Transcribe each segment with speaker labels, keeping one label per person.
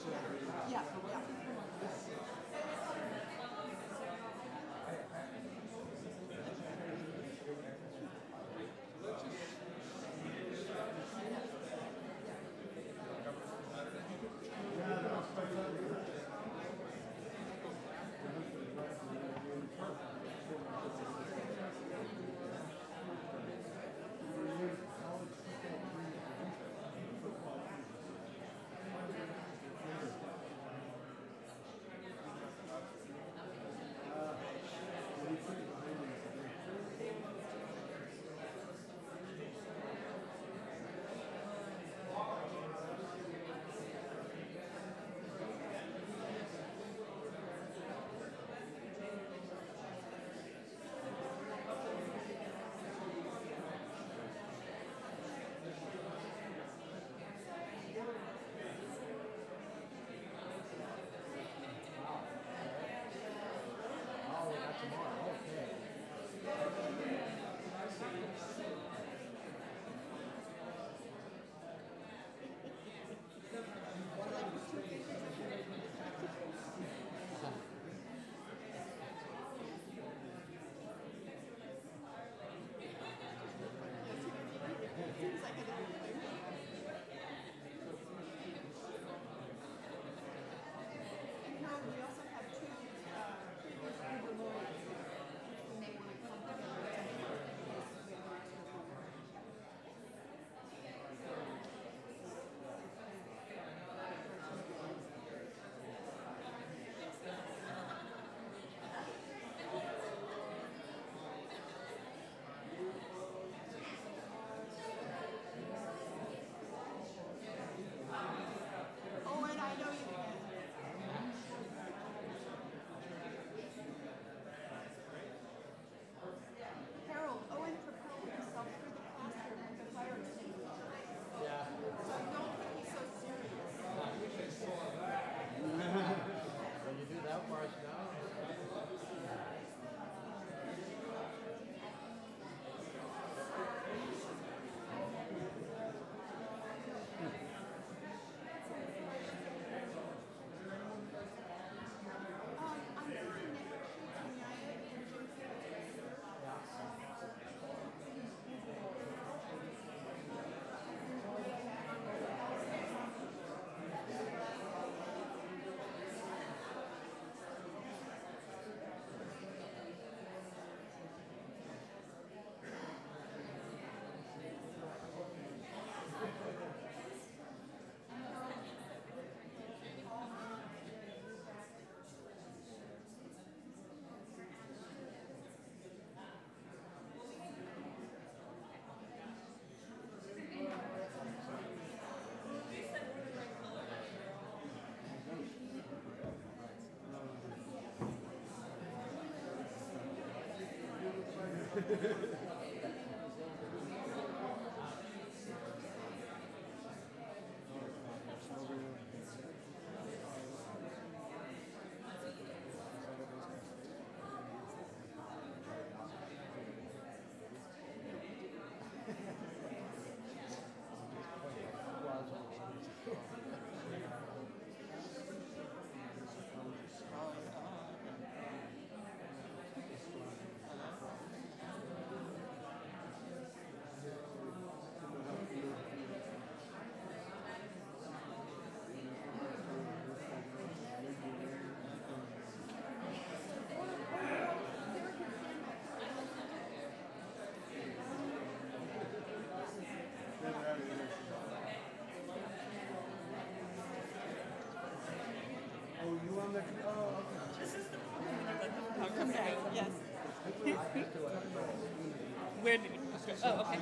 Speaker 1: Yeah, yeah.
Speaker 2: I'll come back. Yes. Where did you go? Oh, okay.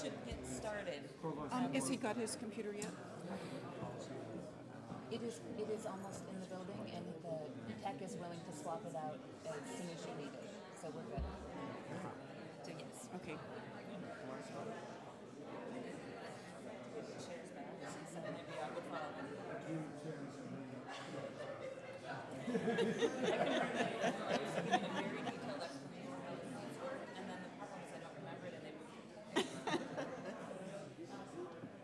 Speaker 2: should get started.
Speaker 1: Has he got his computer yet?
Speaker 3: It is almost in the building, and the tech is willing to swap it out as soon as you need it. So we're good. So yes.
Speaker 1: Okay.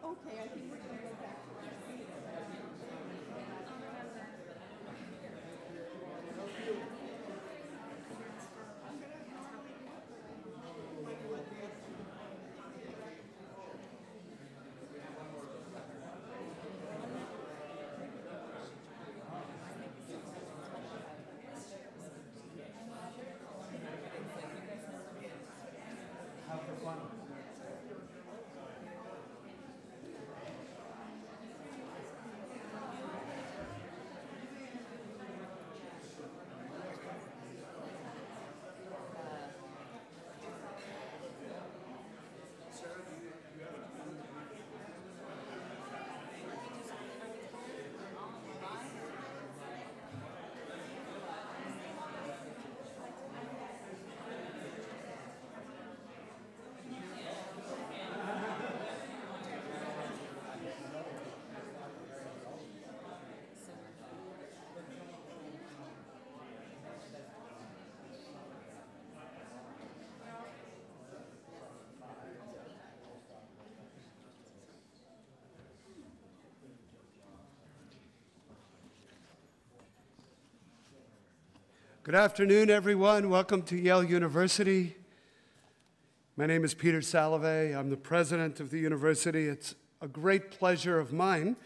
Speaker 1: Okay, I think we're going to go back.
Speaker 4: Good afternoon, everyone. Welcome to Yale University. My name is Peter Salovey. I'm the president of the university. It's a great pleasure of mine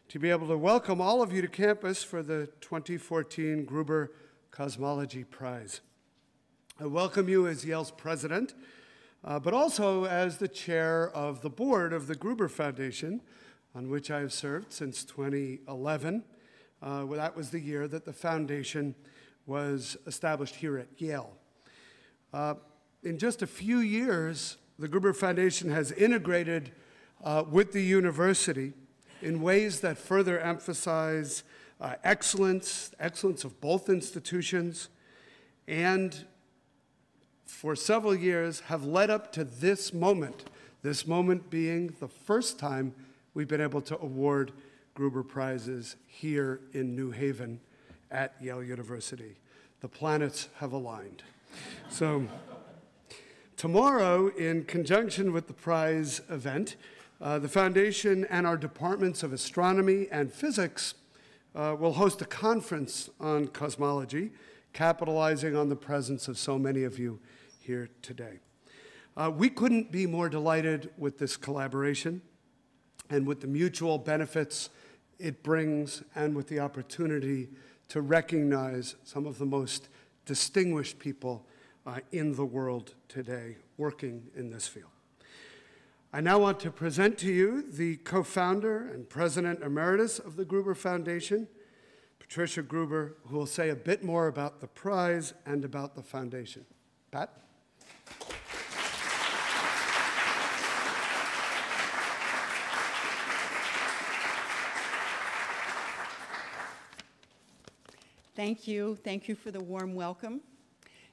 Speaker 4: to be able to welcome all of you to campus for the 2014 Gruber Cosmology Prize. I welcome you as Yale's president, but also as the chair of the board of the Gruber Foundation, on which I have served since 2011. That was the year that the foundation was established here at Yale. In just a few years, the Gruber Foundation has integrated with the university in ways that further emphasize excellence of both institutions, and for several years have led up to this moment being the first time we've been able to award Gruber Prizes here in New Haven at Yale University. The planets have aligned. So tomorrow, in conjunction with the prize event, the Foundation and our departments of astronomy and physics will host a conference on cosmology, capitalizing on the presence of so many of you here today. We couldn't be more delighted with this collaboration and with the mutual benefits it brings, and with the opportunity to recognize some of the most distinguished people in the world today working in this field. I now want to present to you the co-founder and president emeritus of the Gruber Foundation, Patricia Gruber, who will say a bit more about the prize and about the foundation. Pat?
Speaker 1: Thank you. Thank you for the warm welcome.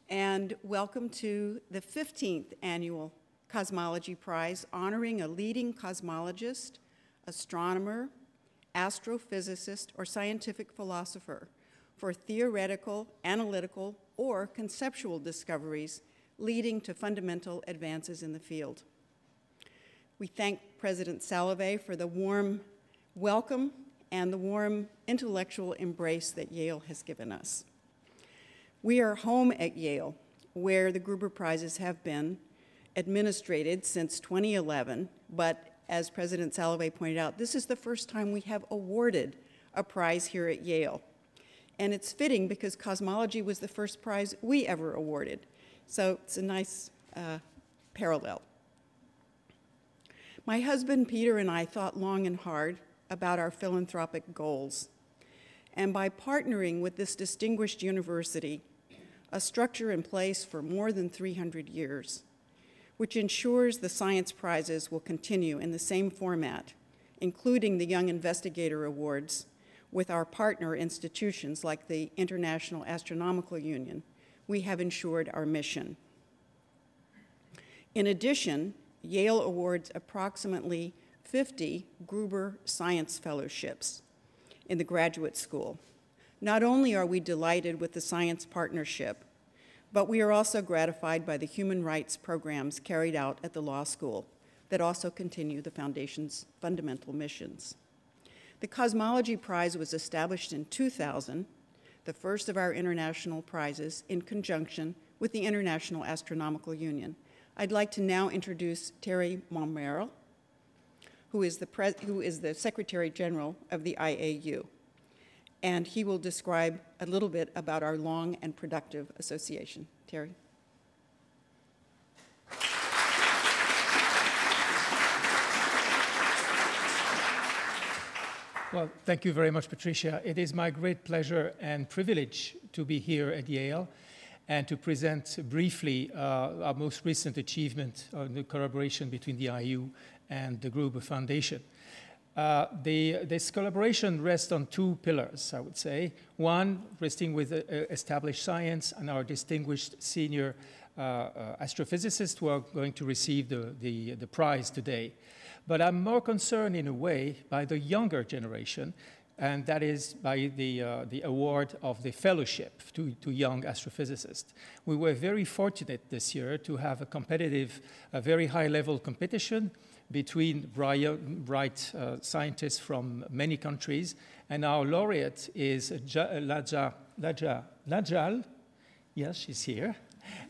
Speaker 1: And welcome to the 15th Annual Cosmology Prize, honoring a leading cosmologist, astronomer, astrophysicist, or scientific philosopher for theoretical, analytical, or conceptual discoveries leading to fundamental advances in the field. We thank President Salovey for the warm welcome and the warm intellectual embrace that Yale has given us. We are home at Yale, where the Gruber Prizes have been administrated since 2011, but as President Salovey pointed out, this is the first time we have awarded a prize here at Yale. And it's fitting because cosmology was the first prize we ever awarded. So it's a nice parallel. My husband Peter and I thought long and hard about our philanthropic goals. And by partnering with this distinguished university, a structure in place for more than 300 years, which ensures the science prizes will continue in the same format, including the Young Investigator Awards, with our partner institutions like the International Astronomical Union. We have ensured our mission. In addition, Yale awards approximately 50 Gruber Science Fellowships in the graduate school. Not only are we delighted with the science partnership, but we are also gratified by the human rights programs carried out at the law school that also continue the Foundation's fundamental missions. The Cosmology Prize was established in 2000, the first of our international prizes, in conjunction with the International Astronomical Union. I'd like to now introduce Terry Mommerl, who is the Secretary General of the IAU. And he will describe a little bit about our long and productive association. Terry.
Speaker 5: Well, thank you very much, Patricia. It is my great pleasure and privilege to be here at Yale and to present briefly our most recent achievement on the collaboration between the IU and the Gruber Foundation. This collaboration rests on two pillars, I would say. One, resting with established science and our distinguished senior astrophysicists who are going to receive the prize today. But I'm more concerned, in a way, by the younger generation, and that is by the award of the fellowship to young astrophysicists. We were very fortunate this year to have a competitive, a very high-level competition between bright scientists from many countries, and our laureate is Lajal. Yes, she's here.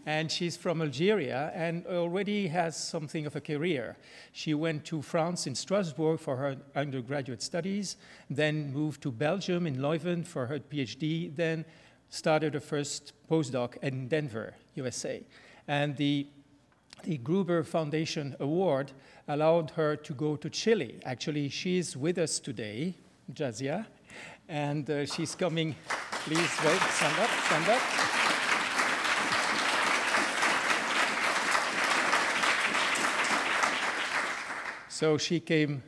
Speaker 5: And she's from Algeria and already has something of a career. She went to France in Strasbourg for her undergraduate studies, then moved to Belgium in Leuven for her PhD, then started her first postdoc in Denver, USA. And the Gruber Foundation Award allowed her to go to Chile. Actually, she's with us today, Jazia, and she's coming. Please wait, stand up, stand up. So she came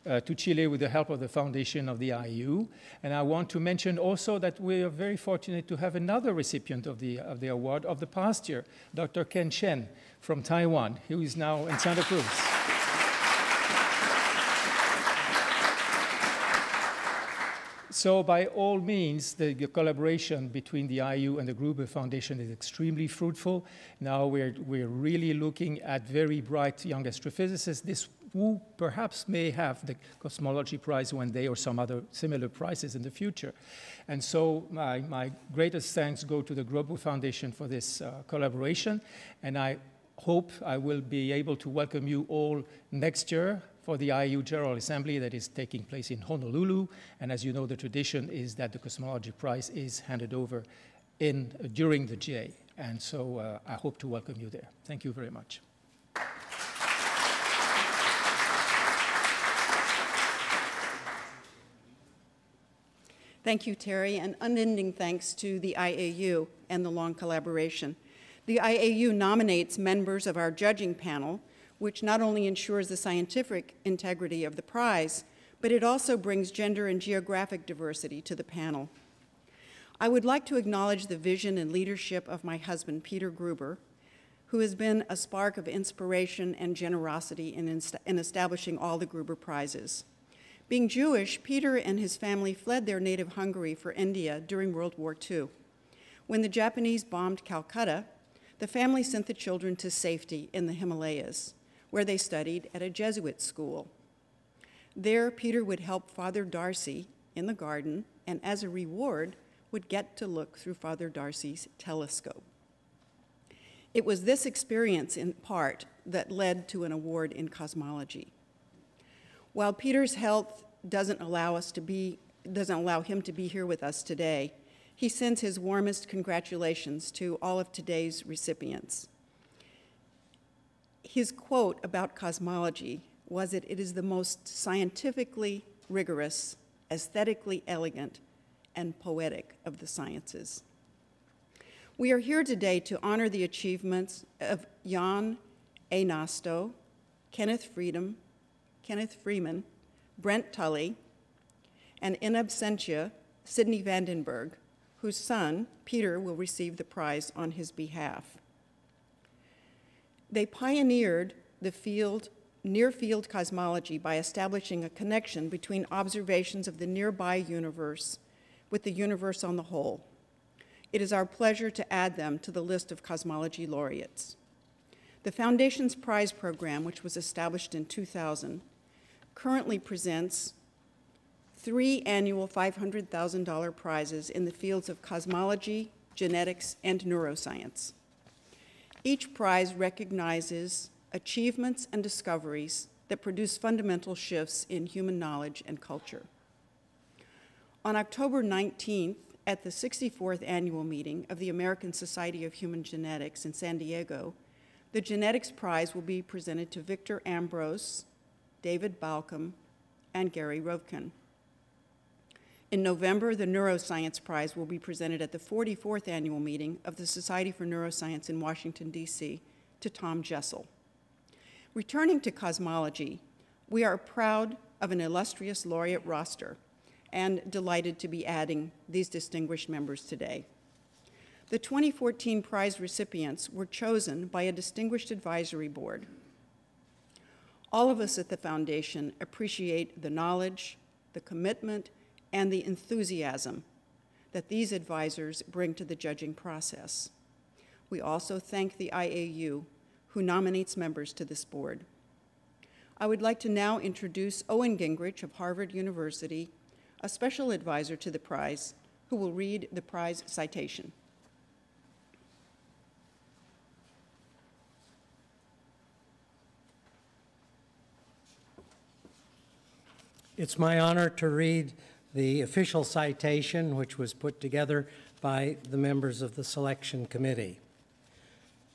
Speaker 5: to Chile with the help of the foundation of the IU. And I want to mention also that we are very fortunate to have another recipient of the award of the past year, Dr. Ken Chen from Taiwan, who is now in Santa Cruz. So by all means, the collaboration between the IU and the Gruber Foundation is extremely fruitful. Now we're really looking at very bright young astrophysicists who perhaps may have the Cosmology Prize one day or some other similar prizes in the future. And so my greatest thanks go to the Gruber Foundation for this collaboration. And I hope I will be able to welcome you all next year for the IU General Assembly that is taking place in Honolulu. And as you know, the tradition is that the Cosmology Prize is handed over during the GA. And so I hope to welcome you there. Thank you very much.
Speaker 1: Thank you, Terry, and unending thanks to the IAU and the long collaboration. The IAU nominates members of our judging panel, which not only ensures the scientific integrity of the prize, but it also brings gender and geographic diversity to the panel. I would like to acknowledge the vision and leadership of my husband, Peter Gruber, who has been a spark of inspiration and generosity in establishing all the Gruber Prizes. Being Jewish, Peter and his family fled their native Hungary for India during World War II. When the Japanese bombed Calcutta, the family sent the children to safety in the Himalayas, where they studied at a Jesuit school. There, Peter would help Father Darcy in the garden, and as a reward, would get to look through Father Darcy's telescope. It was this experience, in part, that led to an award in cosmology. While Peter's health doesn't allow him to be here with us today, he sends his warmest congratulations to all of today's recipients. His quote about cosmology was that it is the most scientifically rigorous, aesthetically elegant, and poetic of the sciences. We are here today to honor the achievements of Jaan Einasto, Kenneth Freeman, Brent Tully, and in absentia, Sidney Vandenberg, whose son, Peter, will receive the prize on his behalf. They pioneered the Near Field Cosmology by establishing a connection between observations of the nearby universe with the universe on the whole. It is our pleasure to add them to the list of cosmology laureates. The Foundation's prize program, which was established in 2000, currently presents 3 annual $500,000 prizes in the fields of cosmology, genetics, and neuroscience. Each prize recognizes achievements and discoveries that produce fundamental shifts in human knowledge and culture. On October 19th, at the 64th annual meeting of the American Society of Human Genetics in San Diego, the Genetics Prize will be presented to Victor Ambrose, David Balcom, and Gary Rovkin. In November, the Neuroscience Prize will be presented at the 44th annual meeting of the Society for Neuroscience in Washington, D.C., to Tom Jessel. Returning to cosmology, we are proud of an illustrious laureate roster and delighted to be adding these distinguished members today. The 2014 prize recipients were chosen by a distinguished advisory board. All of us at the Foundation appreciate the knowledge, the commitment, and the enthusiasm that these advisors bring to the judging process. We also thank the IAU, who nominates members to this board. I would like to now introduce Owen Gingrich of Harvard University, a special advisor to the prize, who will read the prize citation.
Speaker 6: It's my honor to read the official citation, which was put together by the members of the selection committee.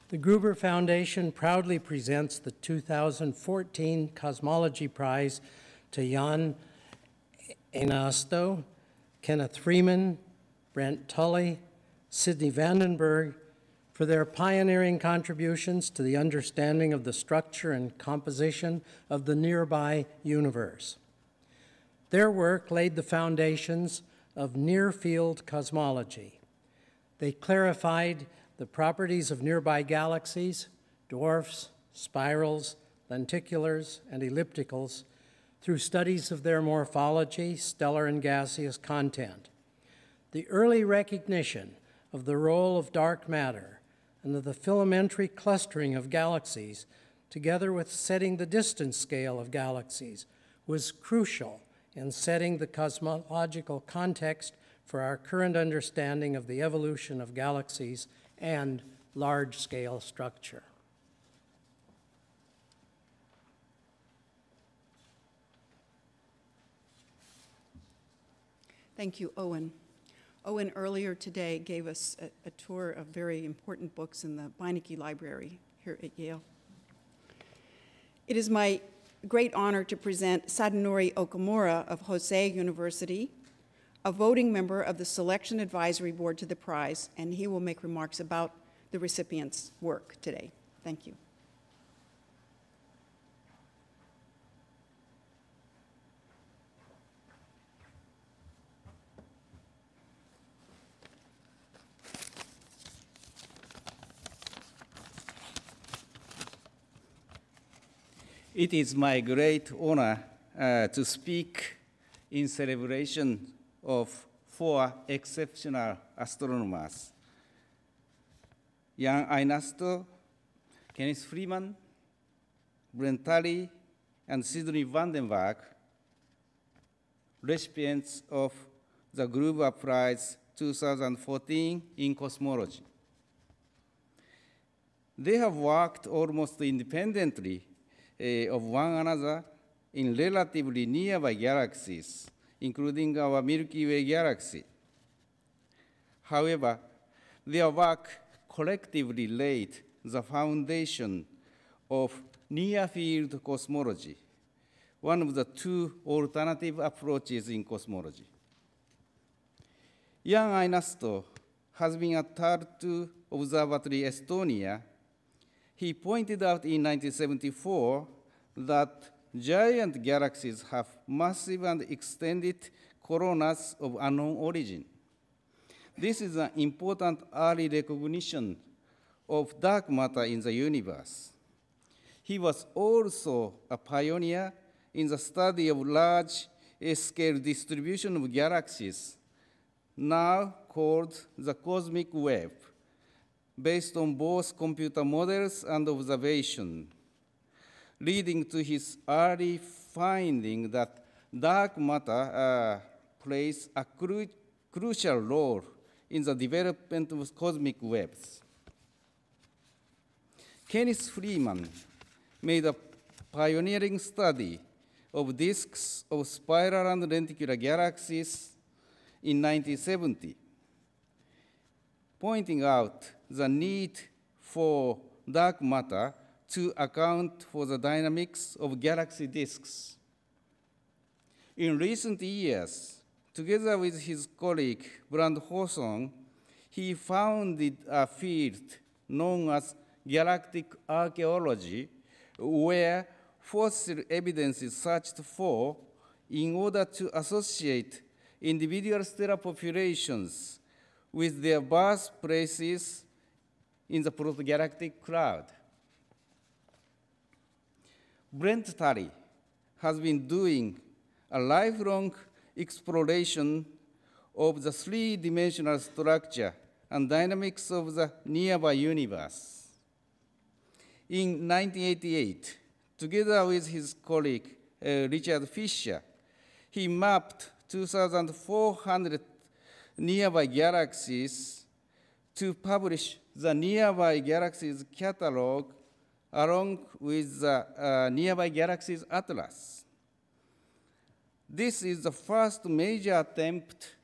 Speaker 6: The Gruber Foundation proudly presents the 2014 Cosmology Prize to Jaan Einasto, Kenneth Freeman, Brent Tully, Sidney Vandenberg, for their pioneering contributions to the understanding of the structure and composition of the nearby universe. Their work laid the foundations of Near Field Cosmology. They clarified the properties of nearby galaxies, dwarfs, spirals, lenticulars, and ellipticals through studies of their morphology, stellar and gaseous content. The early recognition of the role of dark matter and of the filamentary clustering of galaxies, together with setting the distance scale of galaxies, was crucial in setting the cosmological context for our current understanding of the evolution of galaxies and large-scale structure.
Speaker 1: Thank you, Owen. Owen earlier today gave us a tour of very important books in the Beinecke Library here at Yale. It is my great honor to present Sadanori Okamura of Hosei University, a voting member of the Selection Advisory Board to the prize, and he will make remarks about the recipients' work today. Thank you.
Speaker 7: It is my great honor to speak in celebration of 4 exceptional astronomers: Jaan Einasto, Kenneth Freeman, Brent Tully, and Sidney Vandenberg, recipients of the Gruber Prize 2014 in cosmology. They have worked almost independently of one another in relatively nearby galaxies, including our Milky Way galaxy. However, their work collectively laid the foundation of Near Field Cosmology, one of the 2 alternative approaches in cosmology. Jaan Einasto has been at Tartu Observatory, Estonia, He pointed out in 1974 that giant galaxies have massive and extended coronas of unknown origin. This is an important early recognition of dark matter in the universe. He was also a pioneer in the study of large-scale distribution of galaxies, now called the cosmic web, based on both computer models and observation, leading to his early finding that dark matter plays a crucial role in the development of cosmic webs. Kenneth Freeman made a pioneering study of disks of spiral and lenticular galaxies in 1970, pointing out the need for dark matter to account for the dynamics of galaxy disks. In recent years, together with his colleague Brent Tully, he founded a field known as galactic archaeology, where fossil evidence is searched for in order to associate individual stellar populations with their birthplaces in the protogalactic cloud. Brent Tully has been doing a lifelong exploration of the three-dimensional structure and dynamics of the nearby universe. In 1988, together with his colleague Richard Fisher, he mapped 2,400 nearby galaxies to publish the Nearby Galaxies catalog along with the Nearby Galaxies Atlas. This is the first major attempt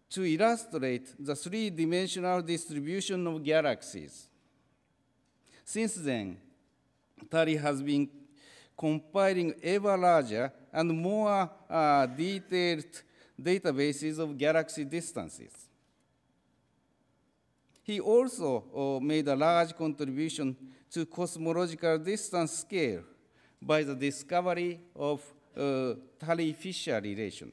Speaker 7: to illustrate the three-dimensional distribution of galaxies. Since then, Tully has been compiling ever larger and more detailed databases of galaxy distances. He also made a large contribution to cosmological distance scale by the discovery of Tully-Fisher relation.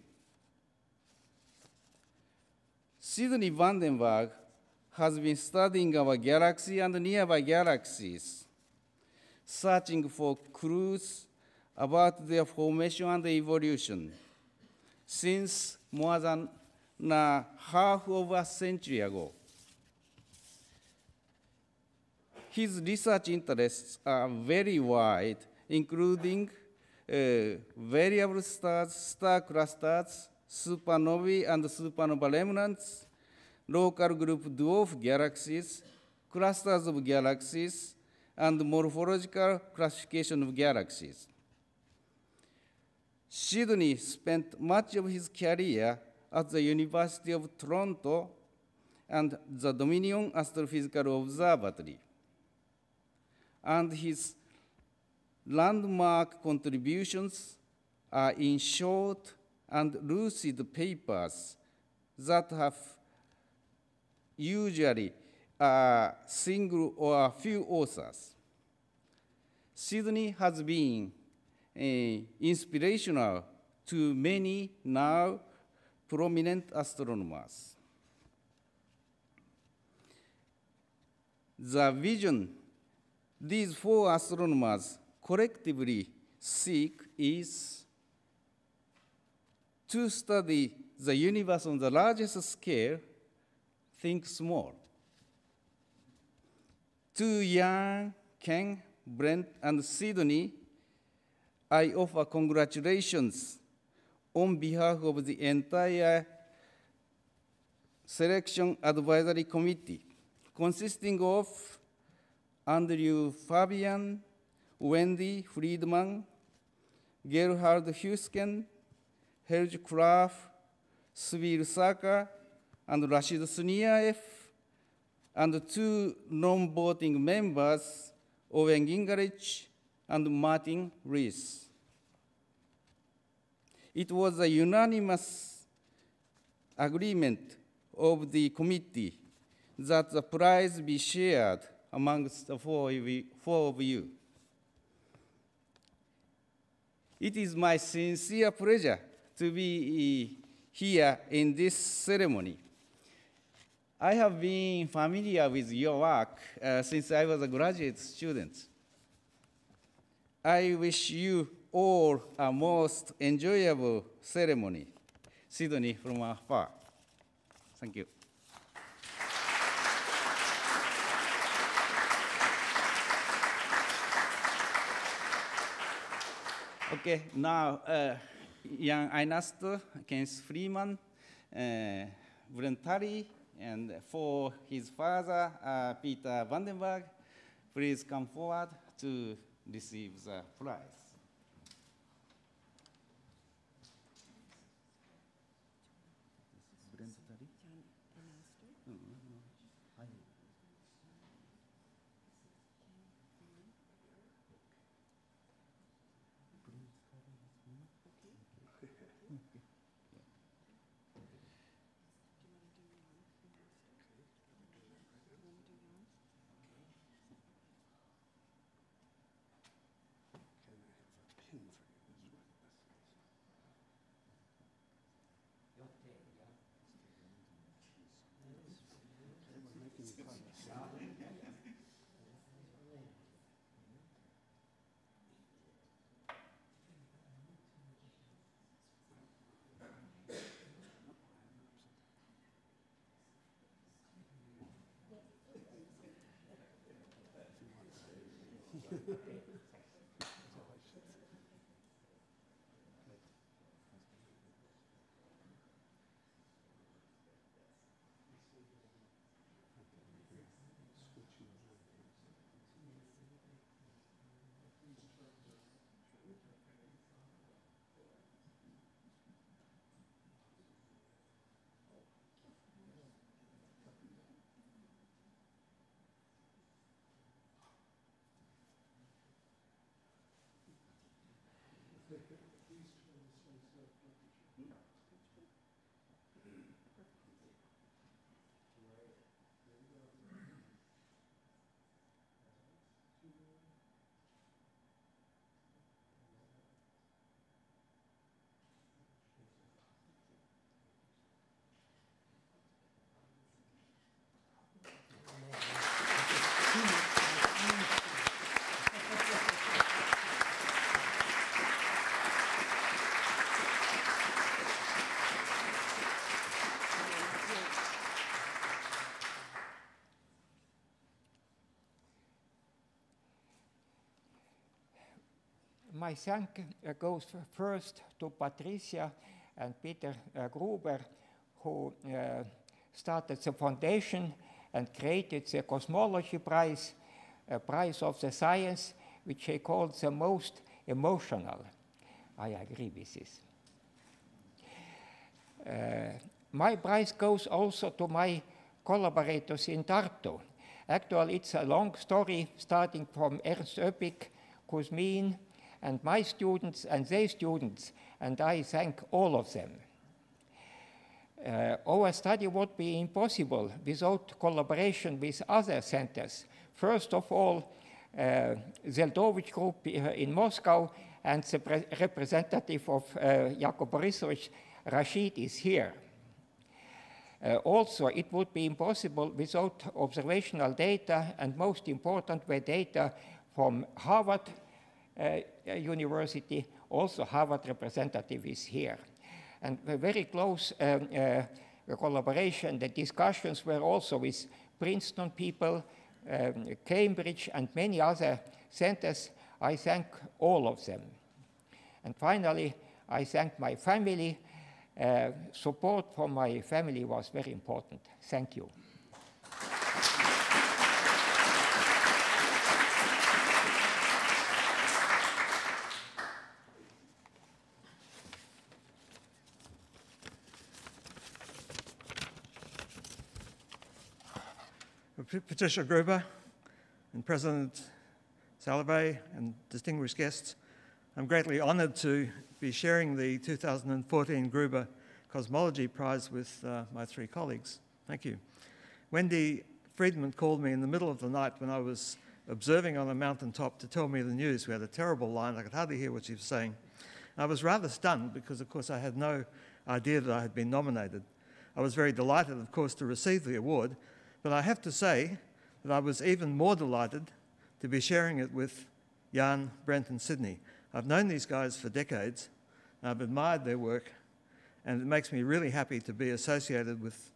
Speaker 7: Sidney Vandenberg has been studying our galaxy and nearby galaxies, searching for clues about their formation and evolution since more than half of a century ago. His research interests are very wide, including variable stars, star clusters, supernovae and supernova remnants, local group dwarf galaxies, clusters of galaxies, and morphological classification of galaxies. Sidney spent much of his career at the University of Toronto and the Dominion Astrophysical Observatory, and his landmark contributions are in short and lucid papers that have usually a single or a few authors. Sidney has been inspirational to many now prominent astronomers. The vision these four astronomers collectively seek is to study the universe on the largest scale, think small. To Jaan, Ken, Brent, and Sidney, I offer congratulations on behalf of the entire Selection Advisory Committee, consisting of Andrew Fabian, Wendy Friedman, Gerhard Husken, Helge Kraft, Svir Saka, and Rashid Suniaev, and two non-voting members, Owen Gingerich and Martin Rees. It was a unanimous agreement of the committee that the prize be shared amongst the four of you. It is my sincere pleasure to be here in this ceremony. I have been familiar with your work since I was a graduate student. I wish you all a most enjoyable ceremony. Sidney from afar. Thank you. Okay, now Jaan Einasto, Kenneth Freeman, Brent Tully, and for his father, Peter Vandenberg, please come forward to receive the prize.
Speaker 8: My thank goes first to Patricia and Peter Gruber, who started the foundation and created the Cosmology Prize, a prize of the science, which they called the most emotional. I agree with this. My prize goes also to my collaborators in Tartu. Actually, it's a long story starting from Ernst Öpik, Kuzmin, and my students and their students, and I thank all of them. Our study would be impossible without collaboration with other centers. First of all, Zeldovich Group in Moscow, and the representative of Jakub Borisovich, Rashid, is here. Also, it would be impossible without observational data, and most important were data from Harvard University. Also, Harvard representative is here. And a very close collaboration. The discussions were also with Princeton people, Cambridge, and many other centers. I thank all of them. And finally, I thank my family. Support from my family was very important. Thank you.
Speaker 9: Patricia Gruber and President Salovey and distinguished guests, I'm greatly honored to be sharing the 2014 Gruber Cosmology Prize with my three colleagues. Thank you. Wendy Freeman called me in the middle of the night when I was observing on a mountaintop to tell me the news. We had a terrible line. I could hardly hear what she was saying. I was rather stunned because, of course, I had no idea that I had been nominated. I was very delighted, of course, to receive the award, but I have to say that I was even more delighted to be sharing it with Jaan, Brent and Sidney. I've known these guys for decades, and I've admired their work, and it makes me really happy to be associated with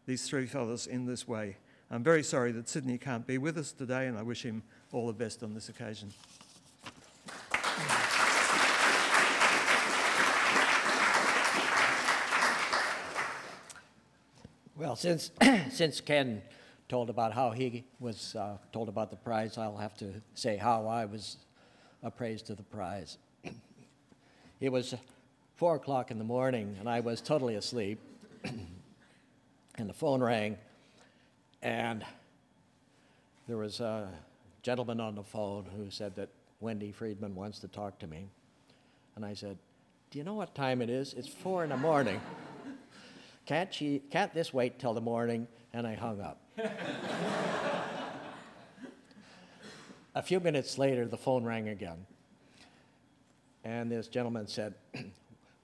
Speaker 9: these three fellows in this way. I'm very sorry that Sidney can't be with us today, and I wish him all the best on this occasion.
Speaker 10: Well, since Ken told about how he was told about the prize, I'll have to say how I was appraised to the prize. It was 4 o'clock in the morning, and I was totally asleep, and the phone rang, and there was a gentleman on the phone who said that Wendy Freedman wants to talk to me. And I said, "Do you know what time it is? It's 4 in the morning. Can't this wait till the morning?" And I hung up. A few minutes later, the phone rang again. And this gentleman said,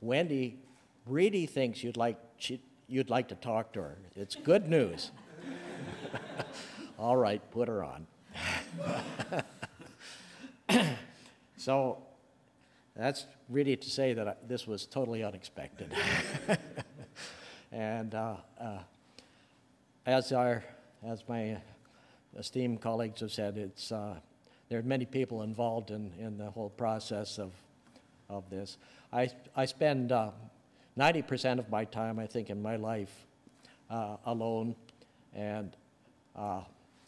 Speaker 10: "Wendy really thinks you'd like to talk to her. It's good news." All right, put her on. So that's really to say that this was totally unexpected. And as my esteemed colleagues have said, there are many people involved in the whole process of this. I spend 90% of my time, I think, in my life alone, and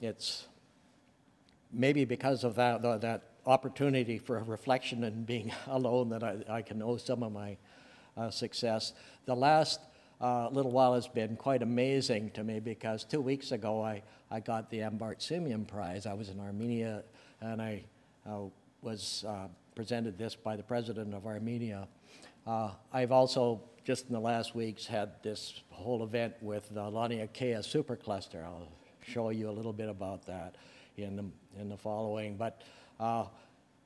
Speaker 10: it's maybe because of that opportunity for reflection and being alone that I can owe some of my success. The last little while has been quite amazing to me because 2 weeks ago I got the Bargh Prize. I was in Armenia, and I was presented this by the president of Armenia. I've also, just in the last weeks, had this whole event with the Laniakea supercluster. I'll show you a little bit about that in the following. But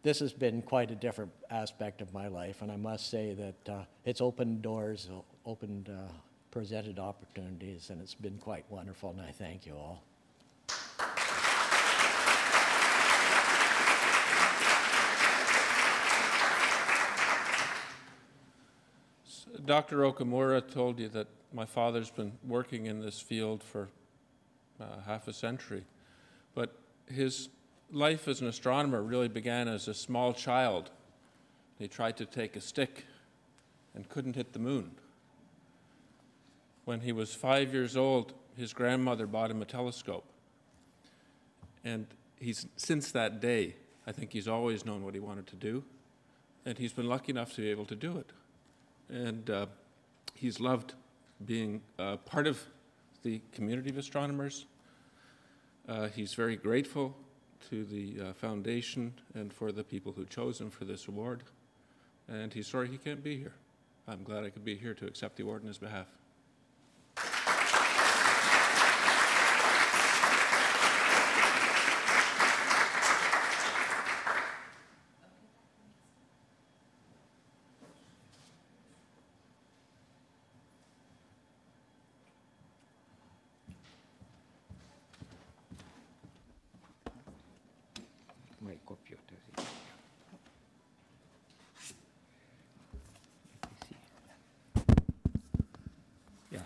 Speaker 10: this has been quite a different aspect of my life, and I must say that it's opened doors, presented opportunities, and it's been quite wonderful, and I thank you all.
Speaker 11: Dr. Okamura told you that my father's been working in this field for half a century, but his life as an astronomer really began as a small child. He tried to take a stick and couldn't hit the moon. When he was 5 years old, his grandmother bought him a telescope. And since that day, I think he's always known what he wanted to do, and he's been lucky enough to be able to do it. And he's loved being part of the community of astronomers. He's very grateful to the foundation and for the people who chose him for this award. And he's sorry he can't be here. I'm glad I could be here to accept the award on his behalf.
Speaker 8: My computer. Yeah.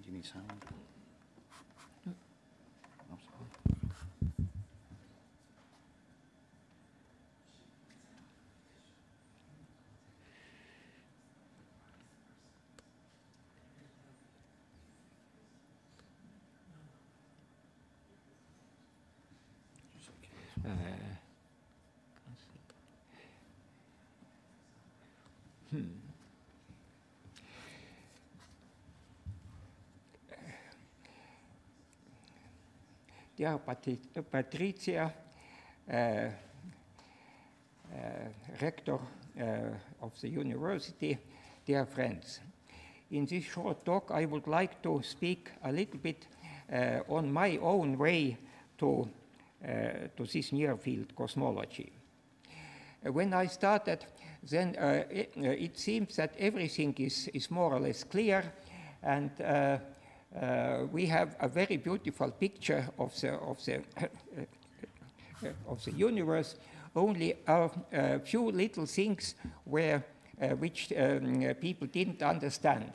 Speaker 7: You need sound?
Speaker 8: Dear Patricia, Rector university, dear friends. In this short talk, I would like to speak a little bit on my own way to this near-field cosmology. When I started, then it seems that everything is more or less clear, and we have a very beautiful picture of the universe. Only a few little things which people didn't understand.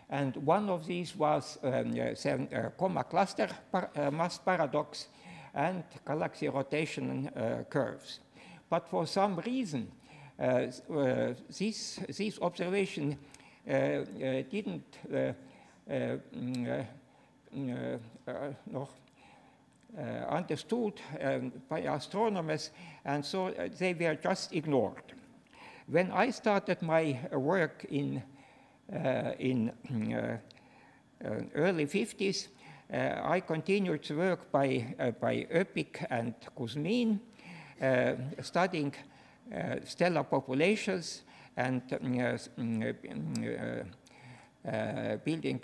Speaker 8: And one of these was the comma cluster mass paradox and galaxy rotation curves. But for some reason, this observation didn't understood by astronomers, and so they were just ignored. When I started my work in early 50s, I continued to work by Öpik and Kuzmin, studying stellar populations and building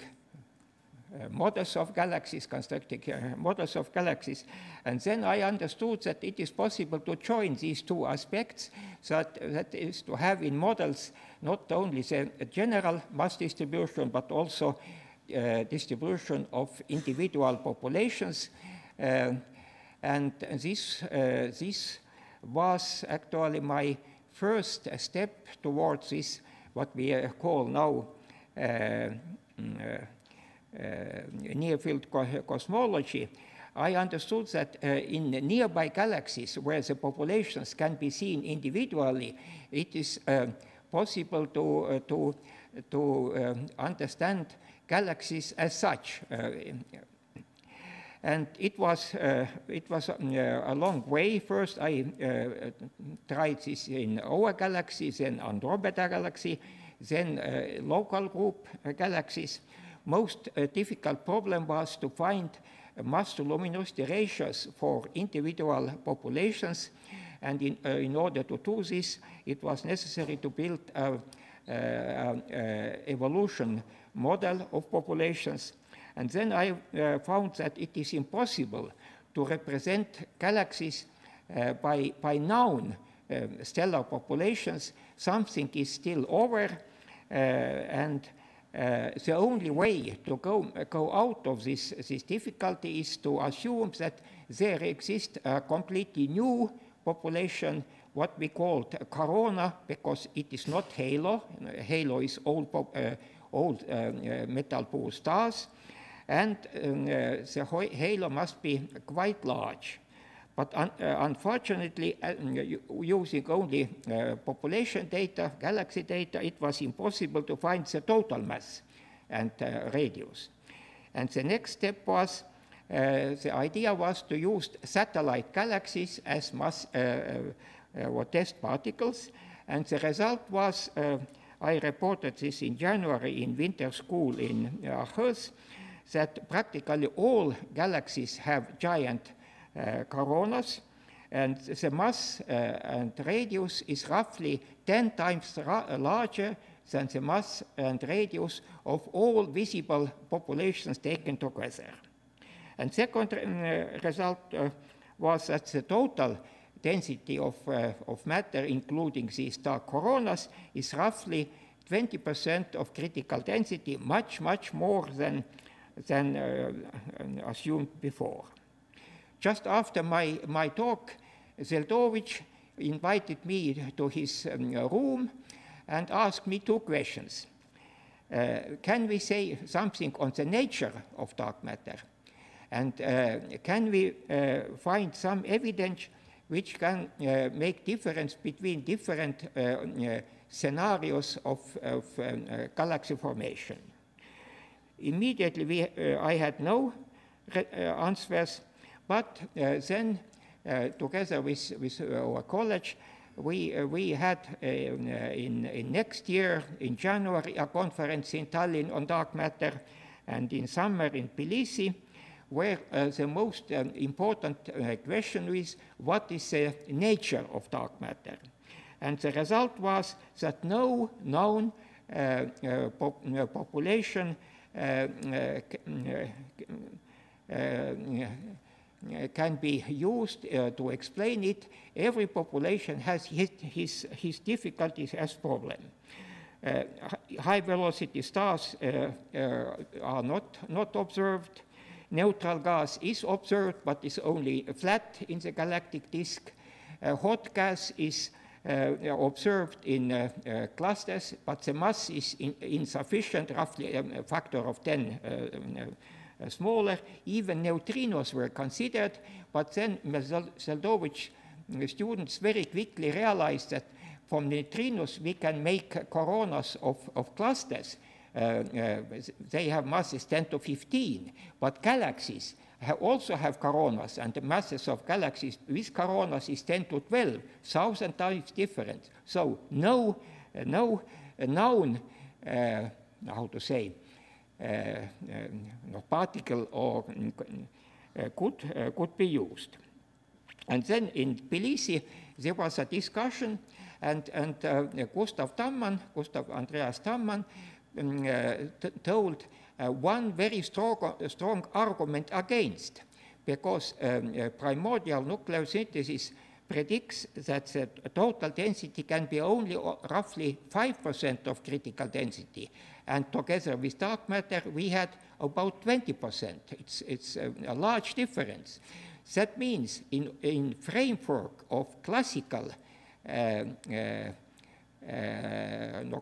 Speaker 8: models of galaxies, constructing models of galaxies. And then I understood that it is possible to join these two aspects, that is to have in models not only the general mass distribution, but also distribution of individual populations. And this was actually my first step towards this, what we call now near-field cosmology. I understood that in nearby galaxies where the populations can be seen individually, it is possible to understand galaxies as such. And it was a long way. First, I tried this in our galaxy, then Andromeda galaxy, then local group galaxies. Most difficult problem was to find mass to luminosity ratios for individual populations, and in order to do this, it was necessary to build an evolution model of populations. And then I found that it is impossible to represent galaxies by known stellar populations. Something is still over, and the only way to go out of this difficulty is to assume that there exists a completely new population, what we called corona, because it is not halo. Halo is old metal pool stars, and the halo must be quite large. But unfortunately, using only population data, galaxy data, it was impossible to find the total mass and radius. And the next step was, the idea was to use satellite galaxies as mass or test particles. And the result was, I reported this in January in winter school in Aarhus, that practically all galaxies have giant coronas, and the mass and radius is roughly 10 times larger than the mass and radius of all visible populations taken together. And second result was that the total density of matter, including these dark coronas, is roughly 20% of critical density, much more than assumed before. Just after my talk, Zeldovich invited me to his room and asked me two questions. Can we say something on the nature of dark matter? And can we find some evidence which can make difference between different scenarios of galaxy formation? Immediately, I had no answers. But then, together with our college, we had in next year, in January, a conference in Tallinn on dark matter, and in summer in Tbilisi, where the most important question is, what is the nature of dark matter? And the result was that no known population can be used to explain it. Every population has his difficulties as problem. High-velocity stars are not observed. Neutral gas is observed, but is only flat in the galactic disk. Hot gas is observed in clusters, but the mass is insufficient, roughly a factor of 10 smaller. Even neutrinos were considered, but then Zeldovich students very quickly realized that from neutrinos we can make coronas of clusters. They have masses 10 to 15, but galaxies also have coronas, and the masses of galaxies with coronas is 10 to 12,000 times different. So no known, how to say, particle or could be used. And then in Tbilisi there was a discussion, and Gustav Andreas Tammann told one very strong argument against, because primordial nucleosynthesis predicts that the total density can be only roughly 5% of critical density. And together with dark matter, we had about 20%. It's a large difference. That means in framework of classical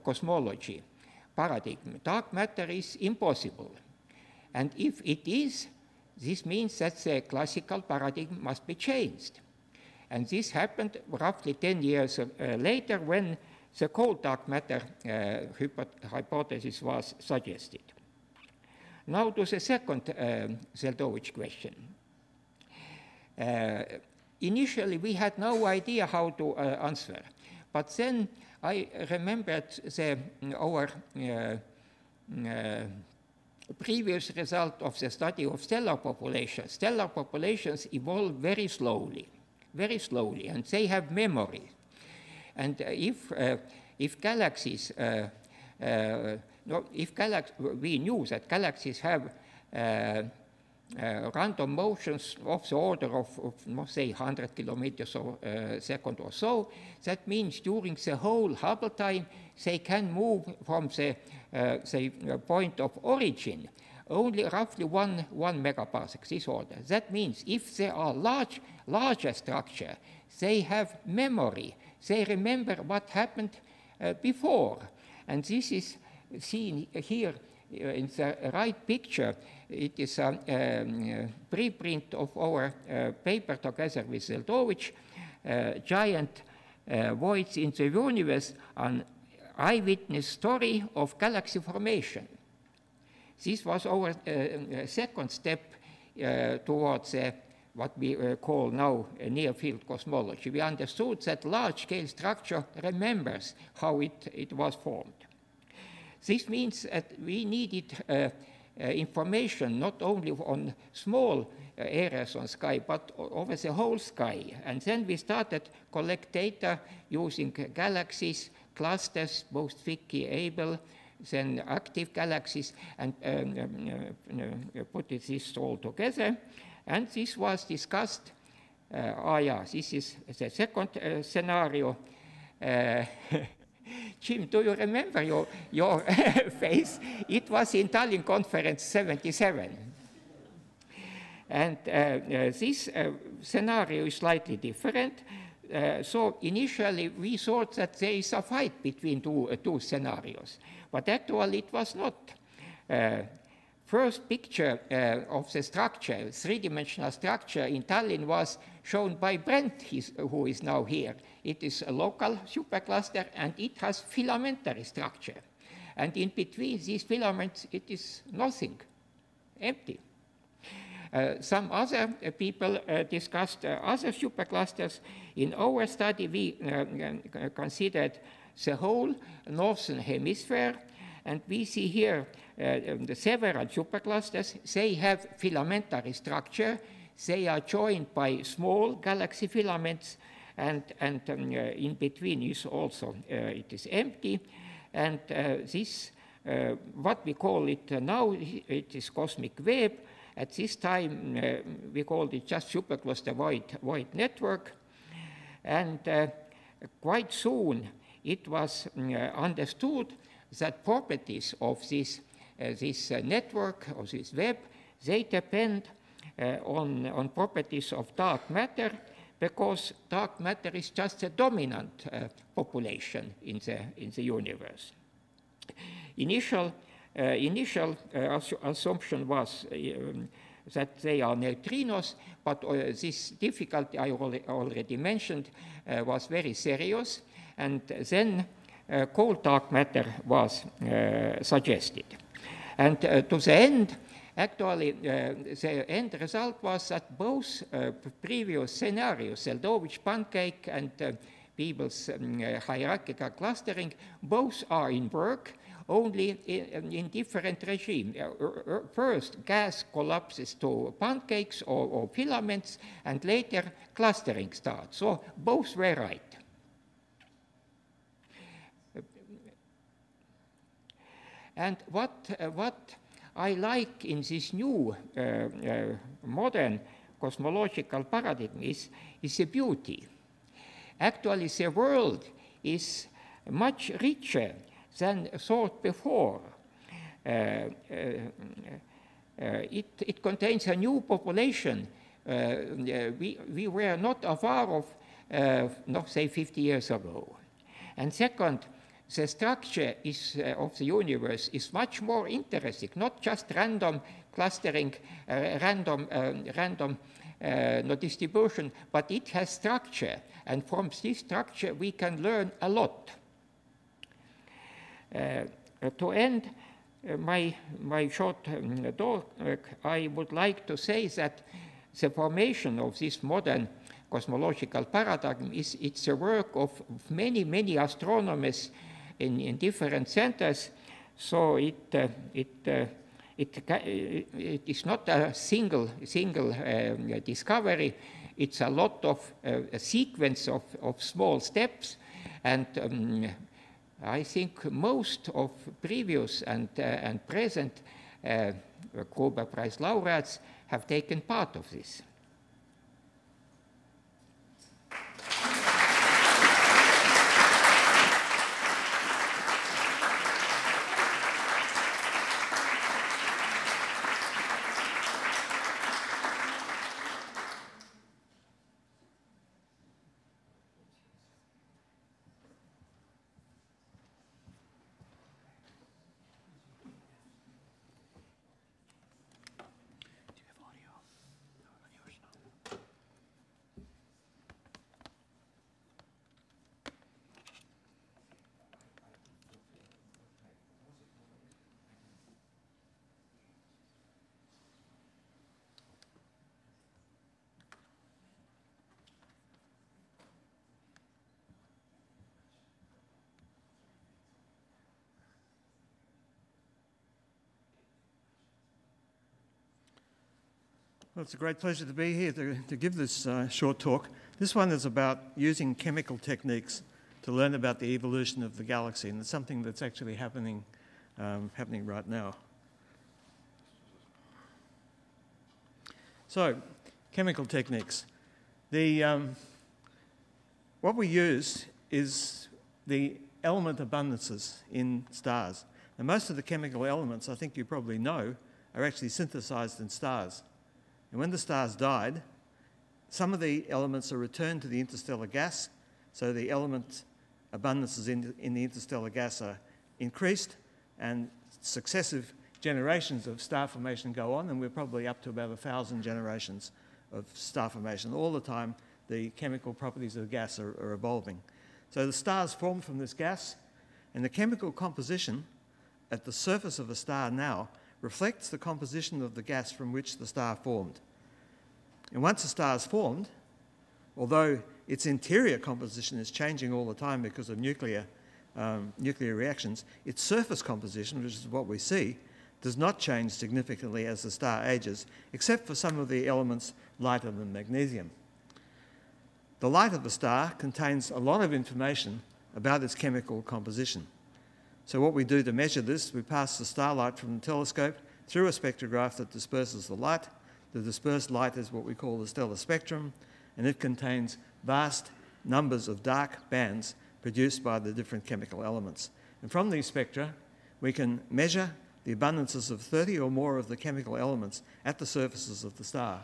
Speaker 8: cosmology paradigm, dark matter is impossible. And if it is, this means that the classical paradigm must be changed. And this happened roughly 10 years later when the cold dark matter hypothesis was suggested. Now to the second Zeldovich question. Initially, we had no idea how to answer, but then I remembered our previous result of the study of stellar populations. Stellar populations evolve very slowly, and they have memory. And if galaxies, we knew that galaxies have random motions of the order of say 100 kilometers a second or so. That means during the whole Hubble time, they can move from the point of origin only roughly one megaparsec, this order. That means if they are larger structure, they have memory. They remember what happened before. And this is seen here in the right picture. It is a preprint of our paper together with Zeldovich, Giant Voids in the Universe, an eyewitness story of galaxy formation. This was our second step towards what we call now near field cosmology. We understood that large-scale structure remembers how it was formed. This means that we needed information not only on small areas on sky, but over the whole sky. And then we started collect data using galaxies, clusters, both Vicky, Abel, then active galaxies, and put this all together. And this was discussed. This is the second scenario. Jim, do you remember your face? It was in Tallinn Conference 77. And this scenario is slightly different. So initially, we thought that there is a fight between two scenarios. But actually, it was not. First picture of the structure, three-dimensional structure in Tallinn was shown by Brent, who is now here. It is a local supercluster, and it has filamentary structure. And in between these filaments, it is nothing, empty. Some other people discussed other superclusters. In our study, we considered the whole northern hemisphere, and we see here the several superclusters. They have filamentary structure. They are joined by small galaxy filaments, and in between is also it is empty, and this what we call it now, it is cosmic web. At this time we called it just supercluster wide network, and quite soon it was understood that properties of this network, of this web, they depend on properties of dark matter, because dark matter is just a dominant population in the universe. Initial assumption was that they are neutrinos, but this difficulty I already mentioned was very serious, and then cold dark matter was suggested. And to the end, actually, the end result was that both previous scenarios, Seldovich pancake and Peebles hierarchical clustering, both are in work, only in different regime. First, gas collapses to pancakes or filaments, and later clustering starts. So both were right. And what I like in this new modern cosmological paradigm is the beauty. Actually, the world is much richer than thought before. It contains a new population we were not aware of, say, 50 years ago. And second, the structure of the universe is much more interesting, not just random clustering, random distribution, but it has structure, and from this structure we can learn a lot. To end my short talk, I would like to say that the formation of this modern cosmological paradigm it's a work of many astronomers in different centers. So it is not a single discovery. It's a lot of a sequence of small steps, and I think most of previous and present Gruber Prize laureates have taken part of this.
Speaker 9: Well, it's a great pleasure to be here to give this short talk. This one is about using chemical techniques to learn about the evolution of the galaxy, and it's something that's actually happening right now. So, chemical techniques. What we use is the element abundances in stars. And most of the chemical elements, I think you probably know, are actually synthesized in stars. And when the stars died, some of the elements are returned to the interstellar gas, so the element abundances in the interstellar gas are increased, and successive generations of star formation go on, and we're probably up to about 1,000 generations of star formation. All the time, the chemical properties of the gas are evolving. So the stars form from this gas, and the chemical composition at the surface of a star now reflects the composition of the gas from which the star formed. And once a star is formed, although its interior composition is changing all the time because of nuclear reactions, its surface composition, which is what we see, does not change significantly as the star, ages, except for some of the elements lighter than magnesium. The light of a star contains a lot of information about its chemical composition. So what we do to measure this, we pass the starlight from the telescope through a spectrograph that disperses the light. The dispersed light is what we call the stellar spectrum, and it contains vast numbers of dark bands produced by the different chemical elements. And from these spectra, we can measure the abundances of 30 or more of the chemical elements at the surfaces of the star.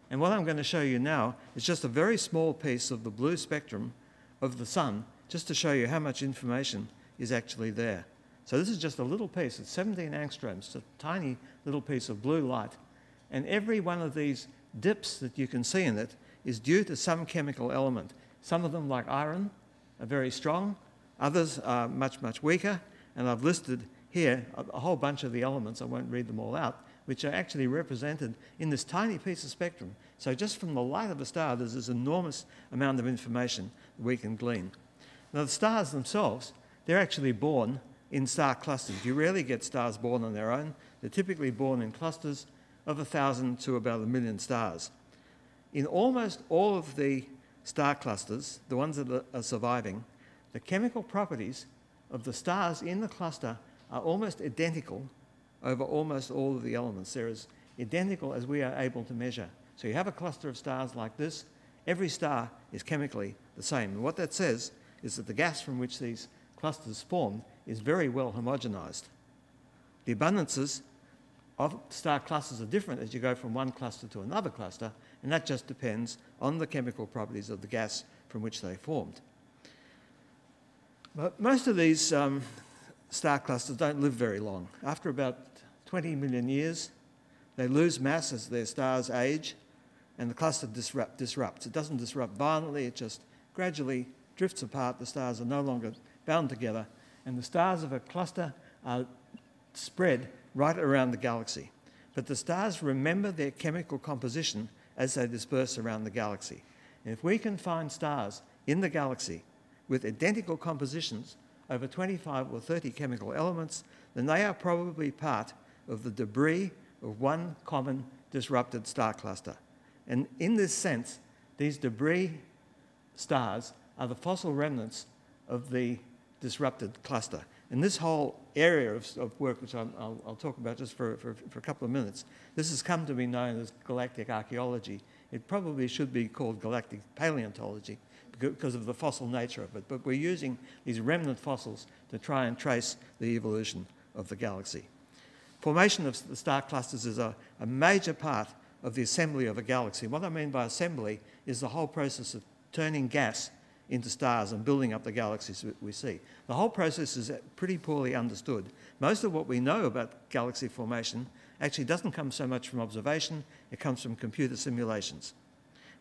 Speaker 9: And what I'm going to show you now is just a very small piece of the blue spectrum of the sun, just to show you how much information is actually there. So this is just a little piece, it's 17 angstroms, a tiny little piece of blue light. And every one of these dips that you can see in it is due to some chemical element. Some of them, like iron, are very strong, others are much, much weaker, and I've listed here a whole bunch of the elements, I won't read them all out, which are actually represented in this tiny piece of spectrum. So just from the light of a star, there's this enormous amount of information that we can glean. Now, the stars themselves, they're actually born in star clusters. You rarely get stars born on their own. They're typically born in clusters of 1,000 to about 1 million stars. In almost all of the star clusters, the ones that are surviving, the chemical properties of the stars in the cluster are almost identical over almost all of the elements. They're as identical as we are able to measure. So you have a cluster of stars like this, every star is chemically the same. And what that says is that the gas from which these clusters formed is very well homogenized. The abundances of star clusters are different as you go from one cluster to another cluster, and that just depends on the chemical properties of the gas from which they formed. But most of these star clusters don't live very long. After about 20 million years, they lose mass as their stars age, and the cluster disrupts. It doesn't disrupt violently, it just gradually drifts apart. The stars are no longer bound together, and the stars of a cluster are spread right around the galaxy. But the stars remember their chemical composition as they disperse around the galaxy. And if we can find stars in the galaxy with identical compositions over 25 or 30 chemical elements, then they are probably part of the debris of one common disrupted star cluster. And in this sense, these debris stars are the fossil remnants of the disrupted cluster. And this whole area of work, which I'll talk about just for a couple of minutes, this has come to be known as galactic archaeology. It probably should be called galactic paleontology because of the fossil nature of it. But we're using these remnant fossils to try and trace the evolution of the galaxy. Formation of the star clusters is a major part of the assembly of a galaxy. What I mean by assembly is the whole process of turning gas into stars and building up the galaxies we see. The whole process is pretty poorly understood. Most of what we know about galaxy formation actually doesn't come so much from observation, it comes from computer simulations.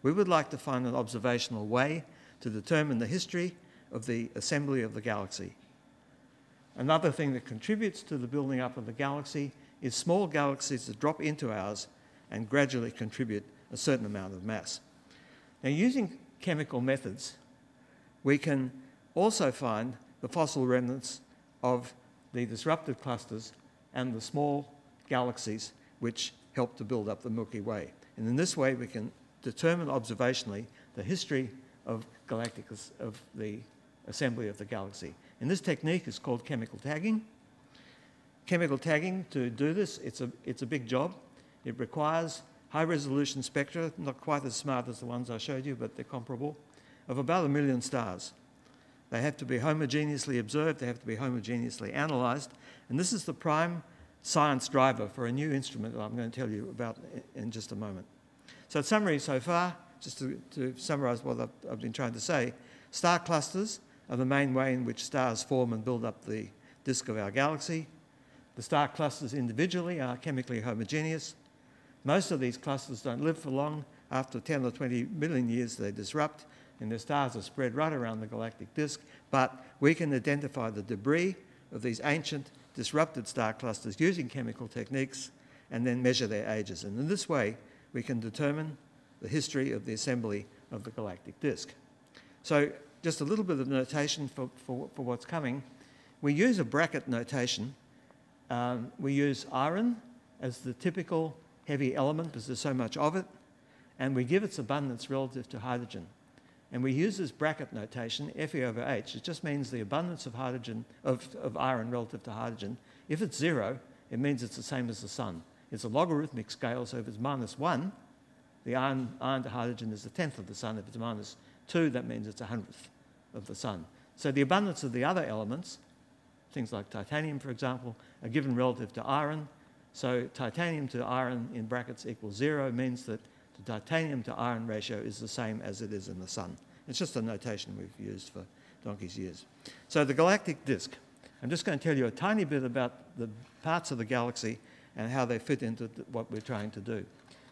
Speaker 9: We would like to find an observational way to determine the history of the assembly of the galaxy. Another thing that contributes to the building up of the galaxy is small galaxies that drop into ours and gradually contribute a certain amount of mass. Now, using chemical methods, we can also find the fossil remnants of the disrupted clusters and the small galaxies which help to build up the Milky Way. And in this way, we can determine observationally the history of of the assembly of the galaxy. And this technique is called chemical tagging. Chemical tagging, to do this, it's a big job. It requires high-resolution spectra, not quite as smart as the ones I showed you, but they're comparable, of about 1 million stars. They have to be homogeneously observed, they have to be homogeneously analysed, and this is the prime science driver for a new instrument that I'm going to tell you about in just a moment. So in summary so far, just to summarise what I've been trying to say, star clusters are the main way in which stars form and build up the disk of our galaxy. The star clusters individually are chemically homogeneous. Most of these clusters don't live for long. After 10 or 20 million years, they disrupt, and their stars are spread right around the galactic disk. But we can identify the debris of these ancient disrupted star clusters using chemical techniques and then measure their ages. And in this way, we can determine the history of the assembly of the galactic disk. So just a little bit of notation for what's coming. We use a bracket notation. We use iron as the typical heavy element because there's so much of it, and we give its abundance relative to hydrogen. And we use this bracket notation, Fe over H. It just means the abundance of hydrogen, of iron relative to hydrogen. If it's 0, it means it's the same as the sun. It's a logarithmic scale, so if it's -1, the iron to hydrogen is 1/10 of the sun. If it's -2, that means it's 100th of the sun. So the abundance of the other elements, things like titanium, for example, are given relative to iron. So titanium to iron in brackets equals 0 means that the titanium to iron ratio is the same as it is in the sun. It's just a notation we've used for donkey's years. So the galactic disk. I'm just going to tell you a tiny bit about the parts of the galaxy and how they fit into what we're trying to do.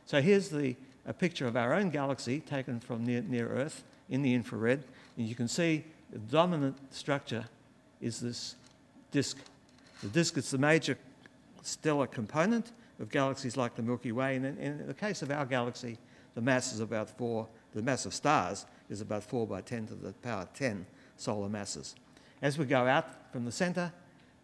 Speaker 9: So here's a picture of our own galaxy taken from near Earth in the infrared. And you can see the dominant structure is this disk. The disk is the major stellar component of galaxies like the Milky Way. And in the case of our galaxy, the mass is about 4, the mass of stars is about 4 × 10⁻10 solar masses. As we go out from the center,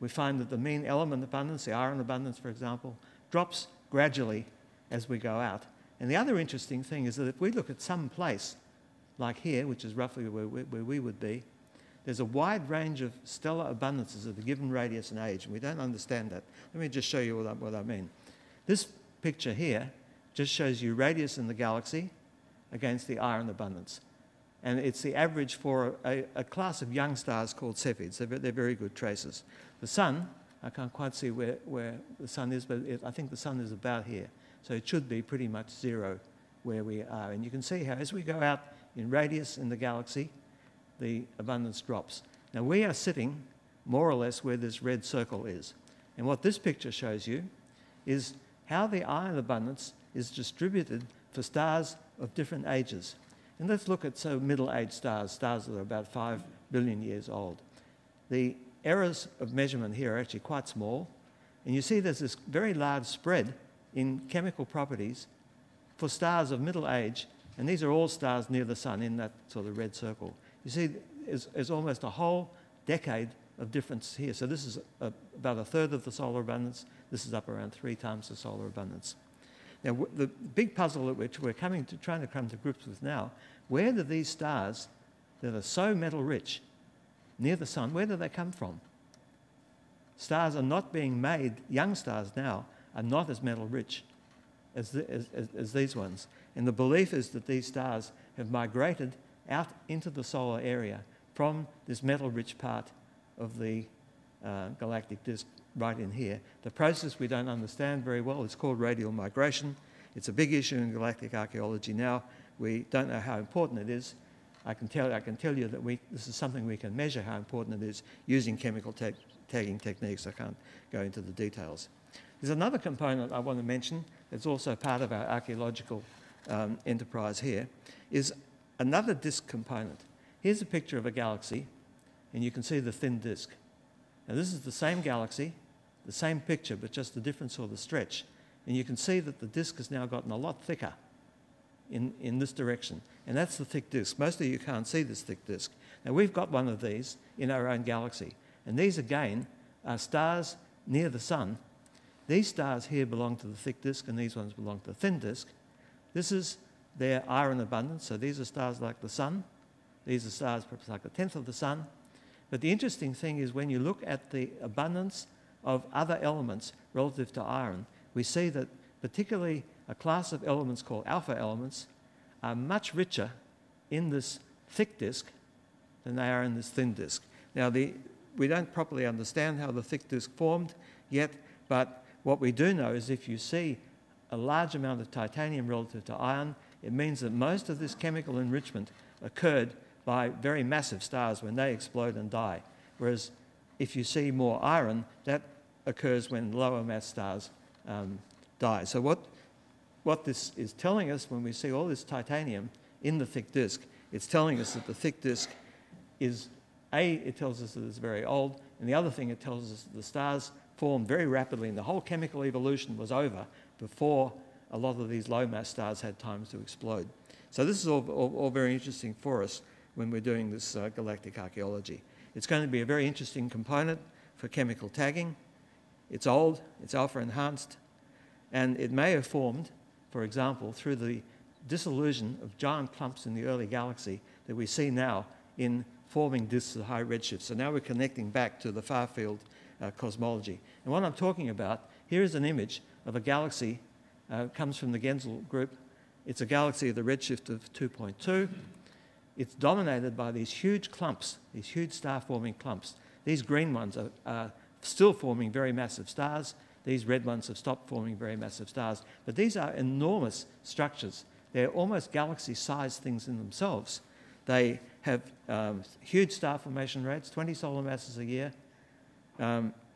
Speaker 9: we find that the mean element abundance, the iron abundance, for example, drops gradually as we go out. And the other interesting thing is that if we look at some place like here, which is roughly where we would be, there's a wide range of stellar abundances at a given radius and age, and we don't understand that. Let me just show you what I mean. This picture here just shows you radius in the galaxy against the iron abundance. And it's the average for a class of young stars called Cepheids. They're very good tracers. The sun, I can't quite see where the sun is, but I think the sun is about here. So it should be pretty much 0 where we are. And you can see how as we go out in radius in the galaxy, the abundance drops. Now we are sitting more or less where this red circle is. And what this picture shows you is how the iron abundance is distributed for stars of different ages. And let's look at middle-aged stars, stars that are about 5 billion years old. The errors of measurement here are actually quite small. And you see there's this very large spread in chemical properties for stars of middle age. And these are all stars near the sun in that sort of red circle. You see there's almost a whole decade of difference here. So this is about 1/3 of the solar abundance. This is up around 3 times the solar abundance. Now, the big puzzle that we're trying to come to grips with now, where do these stars that are so metal-rich near the sun, where do they come from? Stars are not being made, young stars now are not as metal-rich as these ones. And the belief is that these stars have migrated out into the solar area from this metal-rich part of the galactic disk right in here. The process we don't understand very well. It's called radial migration. It's a big issue in galactic archaeology now. We don't know how important it is. I can tell you that this is something we can measure how important it is using chemical tagging techniques. I can't go into the details. There's another component I want to mention that's also part of our archaeological enterprise here, is another disk component. Here's a picture of a galaxy, and you can see the thin disk. Now this is the same galaxy, the same picture, but just the different sort of stretch. And you can see that the disk has now gotten a lot thicker in this direction. And that's the thick disk. Most of you can't see this thick disk. Now we've got one of these in our own galaxy. And these again are stars near the sun. These stars here belong to the thick disk and these ones belong to the thin disk. This is their iron abundance. So these are stars like the sun. These are stars perhaps like 1/10 of the sun. But the interesting thing is when you look at the abundance of other elements relative to iron, we see that particularly a class of elements called alpha elements are much richer in this thick disk than they are in this thin disk. Now, we don't properly understand how the thick disk formed yet, but what we do know is if you see a large amount of titanium relative to iron, it means that most of this chemical enrichment occurred by very massive stars when they explode and die. Whereas if you see more iron, that occurs when lower mass stars die. So what this is telling us when we see all this titanium in the thick disk, it's telling us that the thick disk is, it tells us that it's very old, and the other thing it tells us that the stars formed very rapidly and the whole chemical evolution was over before a lot of these low mass stars had time to explode. So this is all very interesting for us when we're doing this galactic archaeology. It's going to be a very interesting component for chemical tagging. It's old, it's alpha enhanced, and it may have formed, for example, through the dissolution of giant clumps in the early galaxy that we see now in forming disks at high redshift. So now we're connecting back to the far field cosmology. And what I'm talking about, here is an image of a galaxy, comes from the Gensel group. It's a galaxy of the redshift of 2.2. It's dominated by these huge clumps, these huge star-forming clumps. These green ones are still forming very massive stars. These red ones have stopped forming very massive stars. But these are enormous structures. They're almost galaxy-sized things in themselves. They have huge star formation rates, 20 solar masses a year,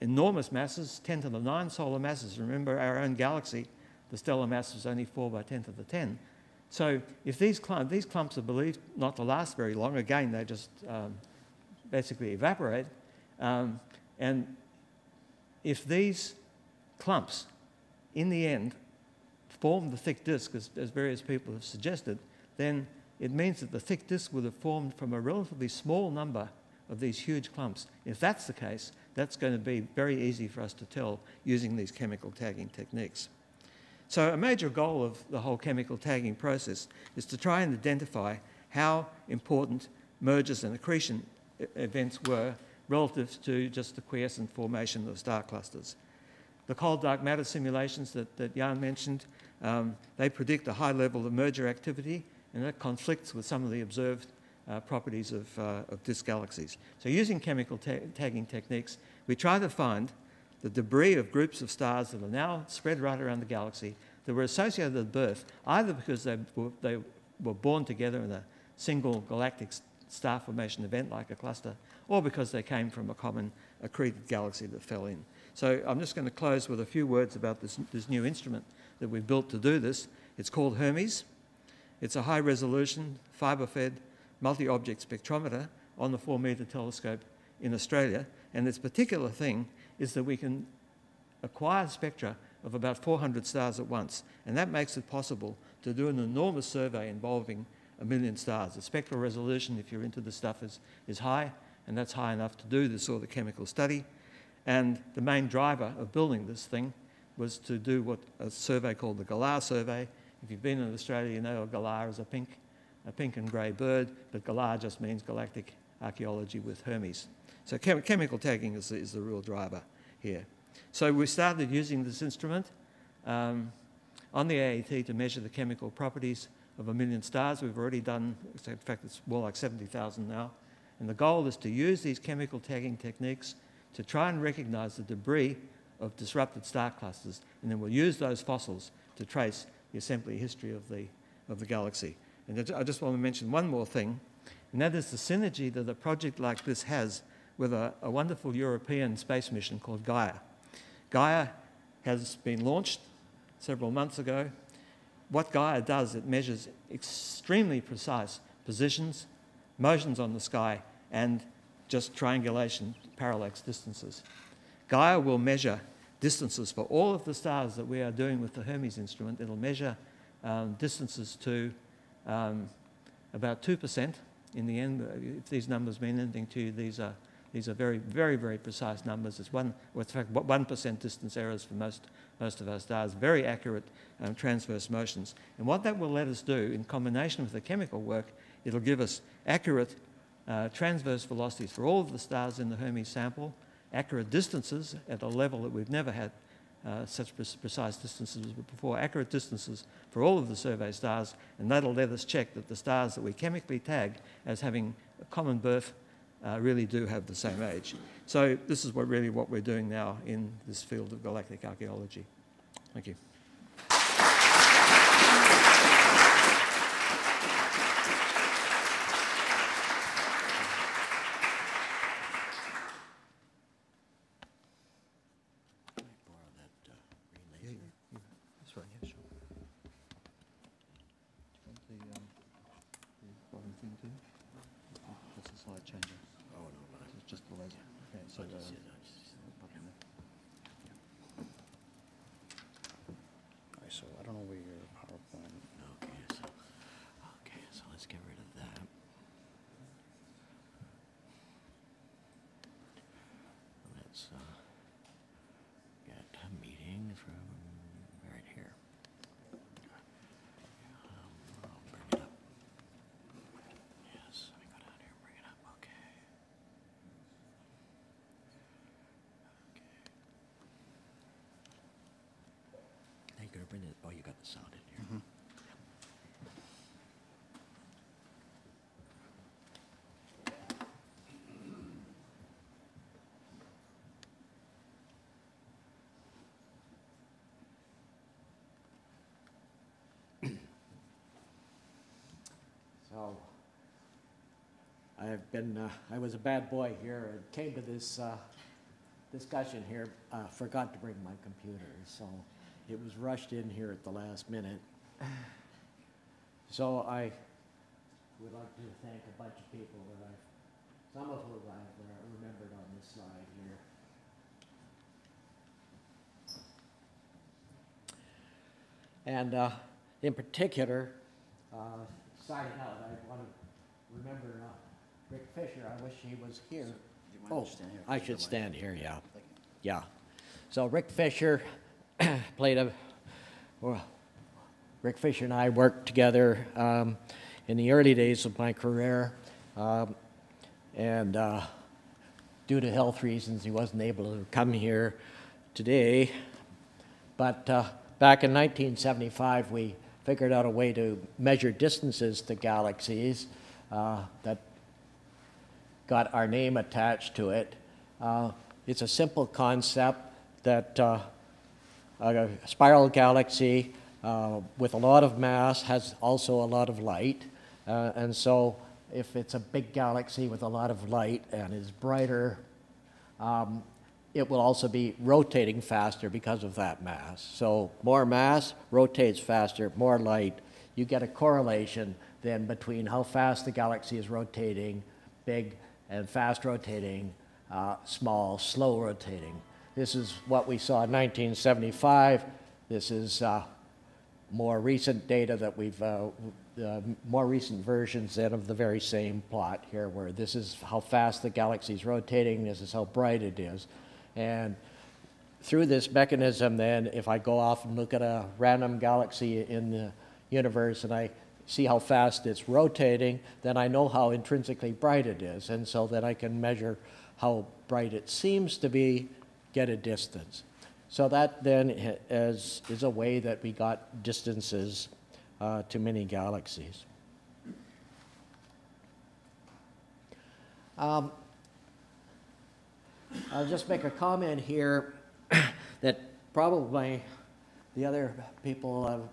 Speaker 9: enormous masses, 10 to the 9 solar masses. Remember, our own galaxy, the stellar mass was only 4 by 10 to the 10. So if these clumps are believed not to last very long, again, they just basically evaporate. And if these clumps, in the end, form the thick disk, as various people have suggested, then it means that the thick disk would have formed from a relatively small number of these huge clumps. If that's the case, that's going to be very easy for us to tell using these chemical tagging techniques. So a major goal of the whole chemical tagging process is to try and identify how important mergers and accretion events were relative to just the quiescent formation of star clusters. The cold dark matter simulations that Jaan mentioned, they predict a high level of merger activity, and that conflicts with some of the observed properties of disk galaxies. So using chemical tagging techniques, we try to find the debris of groups of stars that are now spread right around the galaxy that were associated at birth, either because they were born together in a single galactic star formation event like a cluster, or because they came from a common accreted galaxy that fell in. So I'm just going to close with a few words about this new instrument that we've built to do this. It's called Hermes. It's a high-resolution, fibre-fed, multi-object spectrometer on the 4-metre telescope in Australia. And its particular thing is that we can acquire spectra of about 400 stars at once. And that makes it possible to do an enormous survey involving 1 million stars. The spectral resolution, if you're into this stuff, is high, and that's high enough to do this sort of chemical study. And the main driver of building this thing was to do what a survey called the Galar survey. If you've been in Australia, you know a galah is a pink and grey bird, but galah just means galactic archaeology with Hermes. So chemical tagging is the real driver here. So we started using this instrument on the AET to measure the chemical properties of 1 million stars. We've already done, in fact, it's more like 70,000 now. And the goal is to use these chemical tagging techniques to try and recognise the debris of disrupted star clusters, and then we'll use those fossils to trace the assembly history of the galaxy. And I just want to mention one more thing, and that is the synergy that a project like this has with a wonderful European space mission called Gaia. Gaia has been launched several months ago. What Gaia does, it measures extremely precise positions, motions on the sky, and just triangulation, parallax distances. Gaia will measure distances for all of the stars that we are doing with the Hermes instrument. It'll measure distances to about 2% in the end. If these numbers mean anything to you, these are very, very, very precise numbers. It's in fact 1% distance errors for most of our stars. Very accurate transverse motions. And what that will let us do, in combination with the chemical work, it'll give us accurate transverse velocities for all of the stars in the Hermes sample, accurate distances at a level that we've never had such precise distances before, accurate distances for all of the survey stars, and that'll let us check that the stars that we chemically tag as having a common birth really do have the same age. So this is what we're doing now in this field of galactic archaeology. Thank you.
Speaker 12: So I don't know where your PowerPoint. Okay, so let's get rid of that. Let's get a meeting from right here. I'll bring it up. Yes.
Speaker 10: bring it? Oh, you got the sound in here. So, I was a bad boy here and came to this discussion here, forgot to bring my computer, so it was rushed in here at the last minute. So I would like to thank a bunch of people that some of whom I've remembered on this slide here. And in particular, starting out, I want to remember Rick Fisher. I wish he was here. Oh, I should stand here, yeah. Yeah. So Rick Fisher Rick Fisher and I worked together in the early days of my career. And due to health reasons, he wasn't able to come here today. But back in 1975, we figured out a way to measure distances to galaxies that got our name attached to it. It's a simple concept that a spiral galaxy with a lot of mass has also a lot of light. And so if it's a big galaxy with a lot of light and is brighter, it will also be rotating faster because of that mass. So more mass rotates faster, more light. You get a correlation then between how fast the galaxy is rotating, big and fast rotating, small, slow rotating. This is what we saw in 1975. This is more recent data that we've, more recent versions then of the very same plot here, where this is how fast the galaxy is rotating, this is how bright it is. And through this mechanism then, if I go off and look at a random galaxy in the universe and I see how fast it's rotating, then I know how intrinsically bright it is. And so then I can measure how bright it seems to be, get a distance. So that then is a way that we got distances to many galaxies. I'll just make a comment here that probably the other people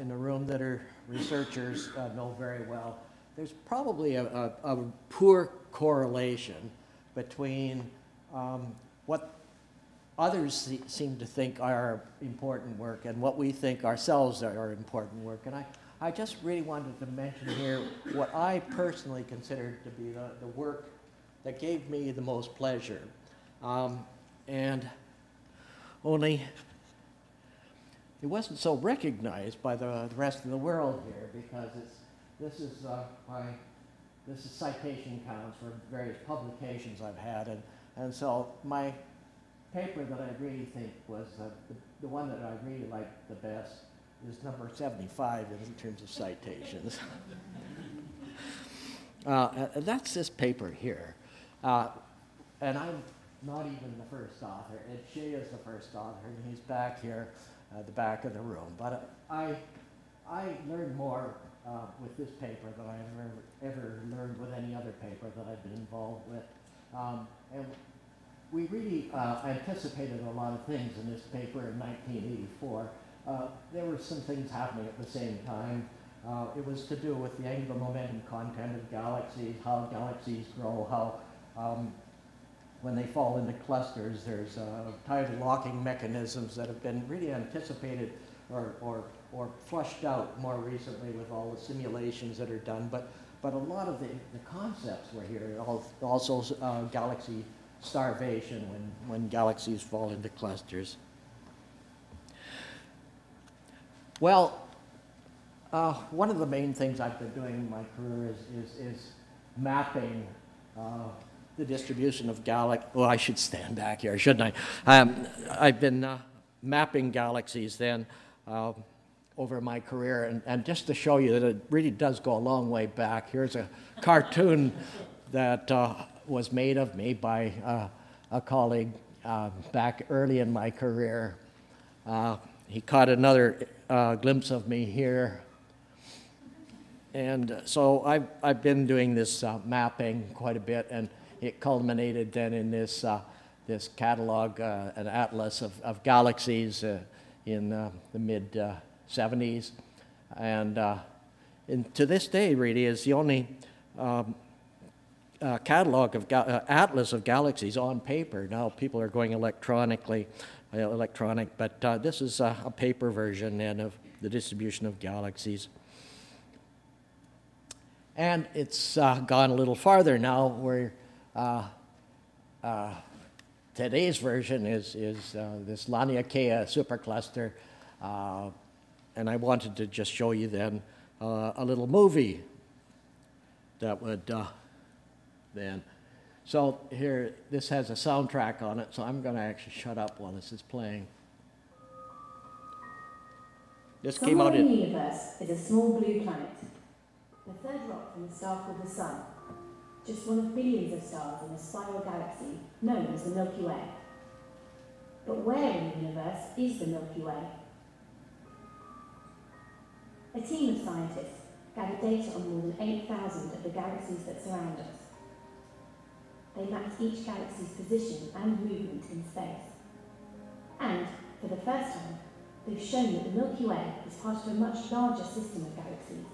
Speaker 10: in the room that are researchers know very well. There's probably a poor correlation between what others seem to think are important work and what we think ourselves are important work. And I just really wanted to mention here what I personally considered to be the work that gave me the most pleasure. And only it wasn't so recognized by the rest of the world here, because this is citation counts for various publications I've had, and so my paper that I really think was the one that I really liked the best is number 75 in terms of citations. That's this paper here. And I'm not even the first author. Ed Shea is the first author, and he's back here at the back of the room. But I learned more with this paper than I've ever learned with any other paper that I've been involved with. And we really anticipated a lot of things in this paper in 1984. There were some things happening at the same time. It was to do with the angular momentum content of galaxies, how galaxies grow, how when they fall into clusters, there's tidal locking mechanisms that have been really anticipated or flushed out more recently with all the simulations that are done. But a lot of the concepts were here. Also galaxy starvation when galaxies fall into clusters. Well, one of the main things I've been doing in my career is mapping the distribution of galaxies. Well, I should stand back here, shouldn't I? I've been mapping galaxies then over my career, and just to show you that it really does go a long way back, here's a cartoon that was made of me by a colleague back early in my career. he caught another glimpse of me here. And so I've been doing this mapping quite a bit, and it culminated then in this, this catalog, an atlas of galaxies in the mid-70s. And to this day, really, is the only catalog of atlas of galaxies on paper. Now people are going electronic, but this is a paper version and of the distribution of galaxies. And it's gone a little farther now, where today's version is this Laniakea supercluster. And I wanted to just show you then a little movie that would then. So here, this has a soundtrack on it, so I'm going to actually shut up while this is playing. This came out
Speaker 13: in the universe is a small blue planet, the third rock from the star called the Sun, just one of billions of stars in a spiral galaxy known as the Milky Way. But where in the universe is the Milky Way? A team of scientists gathered data on more than 8,000 of the galaxies that surround us. They mapped each galaxy's position and movement in space. And, for the first time, they've shown that the Milky Way is part of a much larger system of galaxies,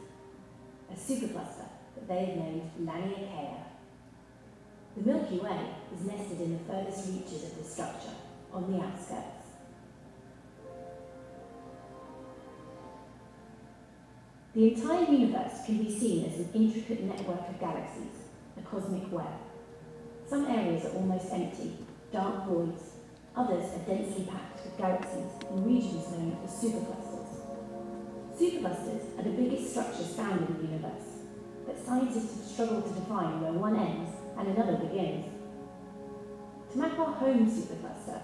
Speaker 13: a supercluster that they have named Laniakea. The Milky Way is nested in the furthest reaches of the structure, on the outskirts. The entire universe can be seen as an intricate network of galaxies, a cosmic web. Some areas are almost empty, dark voids. Others are densely packed with galaxies in regions known as superclusters. Superclusters are the biggest structures found in the universe, but scientists have struggled to define where one ends and another begins. To map our home supercluster,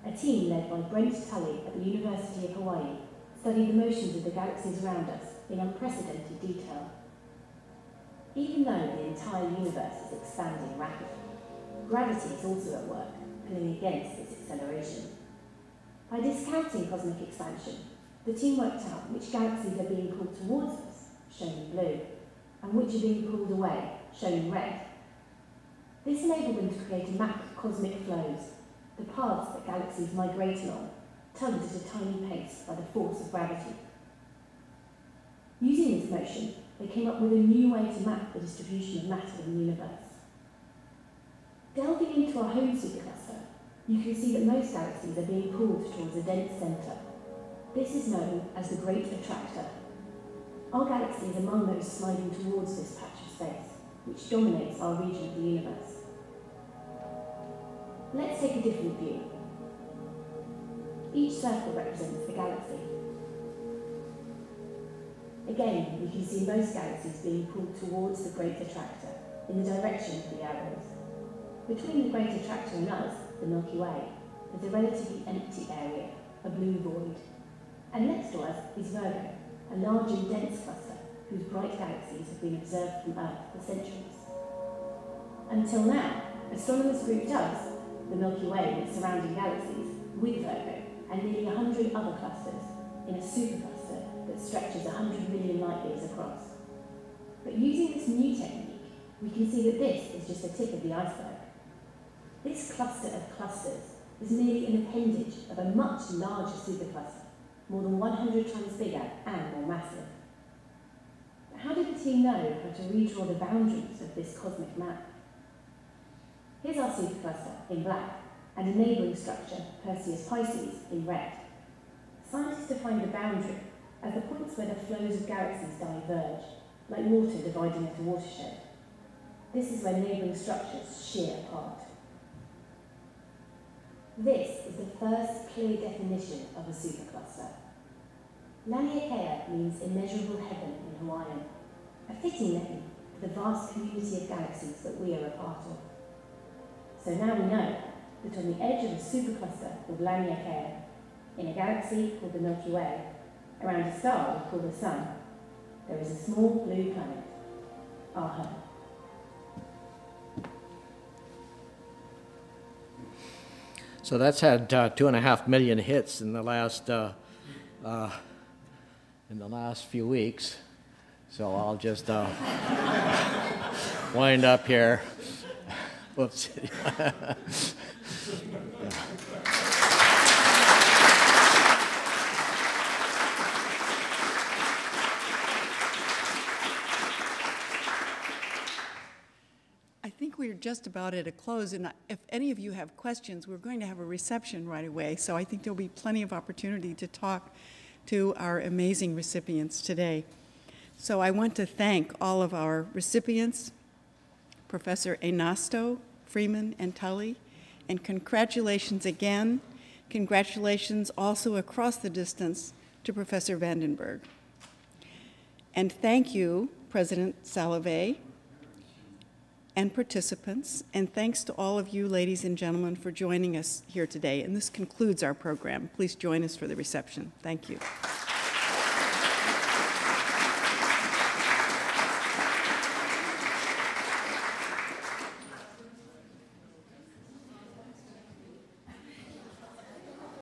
Speaker 13: a team led by Brent Tully at the University of Hawaii studied the motions of the galaxies around us in unprecedented detail. Even though the entire universe is expanding rapidly, gravity is also at work, pulling against this acceleration. By discounting cosmic expansion, the team worked out which galaxies are being pulled towards us, shown in blue, and which are being pulled away, shown in red. This enabled them to create a map of cosmic flows, the paths that galaxies migrate along, tugged at a tiny pace by the force of gravity. Using this motion, they came up with a new way to map the distribution of matter in the universe. Delving into our home supercluster, you can see that most galaxies are being pulled towards a dense centre. This is known as the Great Attractor. Our galaxy is among those sliding towards this patch of space, which dominates our region of the universe. Let's take a different view. Each circle represents a galaxy. Again, we can see most galaxies being pulled towards the Great Attractor, in the direction of the arrows. Between the Great Attractor and us, the Milky Way, there's a relatively empty area, a blue void. And next to us is Bergh, a large and dense cluster whose bright galaxies have been observed from Earth for centuries. Until now, astronomers grouped us, the Milky Way and its surrounding galaxies, with Bergh and nearly 100 other clusters in a supercluster that stretches 100 million light-years across. But using this new technique, we can see that this is just the tip of the iceberg. This cluster of clusters is merely an appendage of a much larger supercluster, more than 100 times bigger and more massive. But how did the team know how to redraw the boundaries of this cosmic map? Here's our supercluster in black, and a neighbouring structure, Perseus Pisces, in red. Scientists define the boundary as the points where the flows of galaxies diverge, like water dividing at a watershed. This is where neighbouring structures shear apart. This is the first clear definition of a supercluster. Laniakea means immeasurable heaven in Hawaiian, a fitting name for the vast community of galaxies that we are a part of. So now we know that on the edge of a supercluster called Laniakea, in a galaxy called the Milky Way, around a star we call the Sun, there is a small blue planet, our home.
Speaker 10: So that's had 2.5 million hits in the last in the last few weeks, so I'll just wind up here. Whoops.
Speaker 1: I think we're just about at a close, and if any of you have questions, we're going to have a reception right away, so I think there'll be plenty of opportunity to talk to our amazing recipients today. So I want to thank all of our recipients, Professor Einasto, Freeman, and Tully, and congratulations again. Congratulations also across the distance to Professor Vandenberg. And thank you, President Salovey, and participants, and thanks to all of you, ladies and gentlemen, for joining us here today. And this concludes our program. Please join us for the reception. Thank you.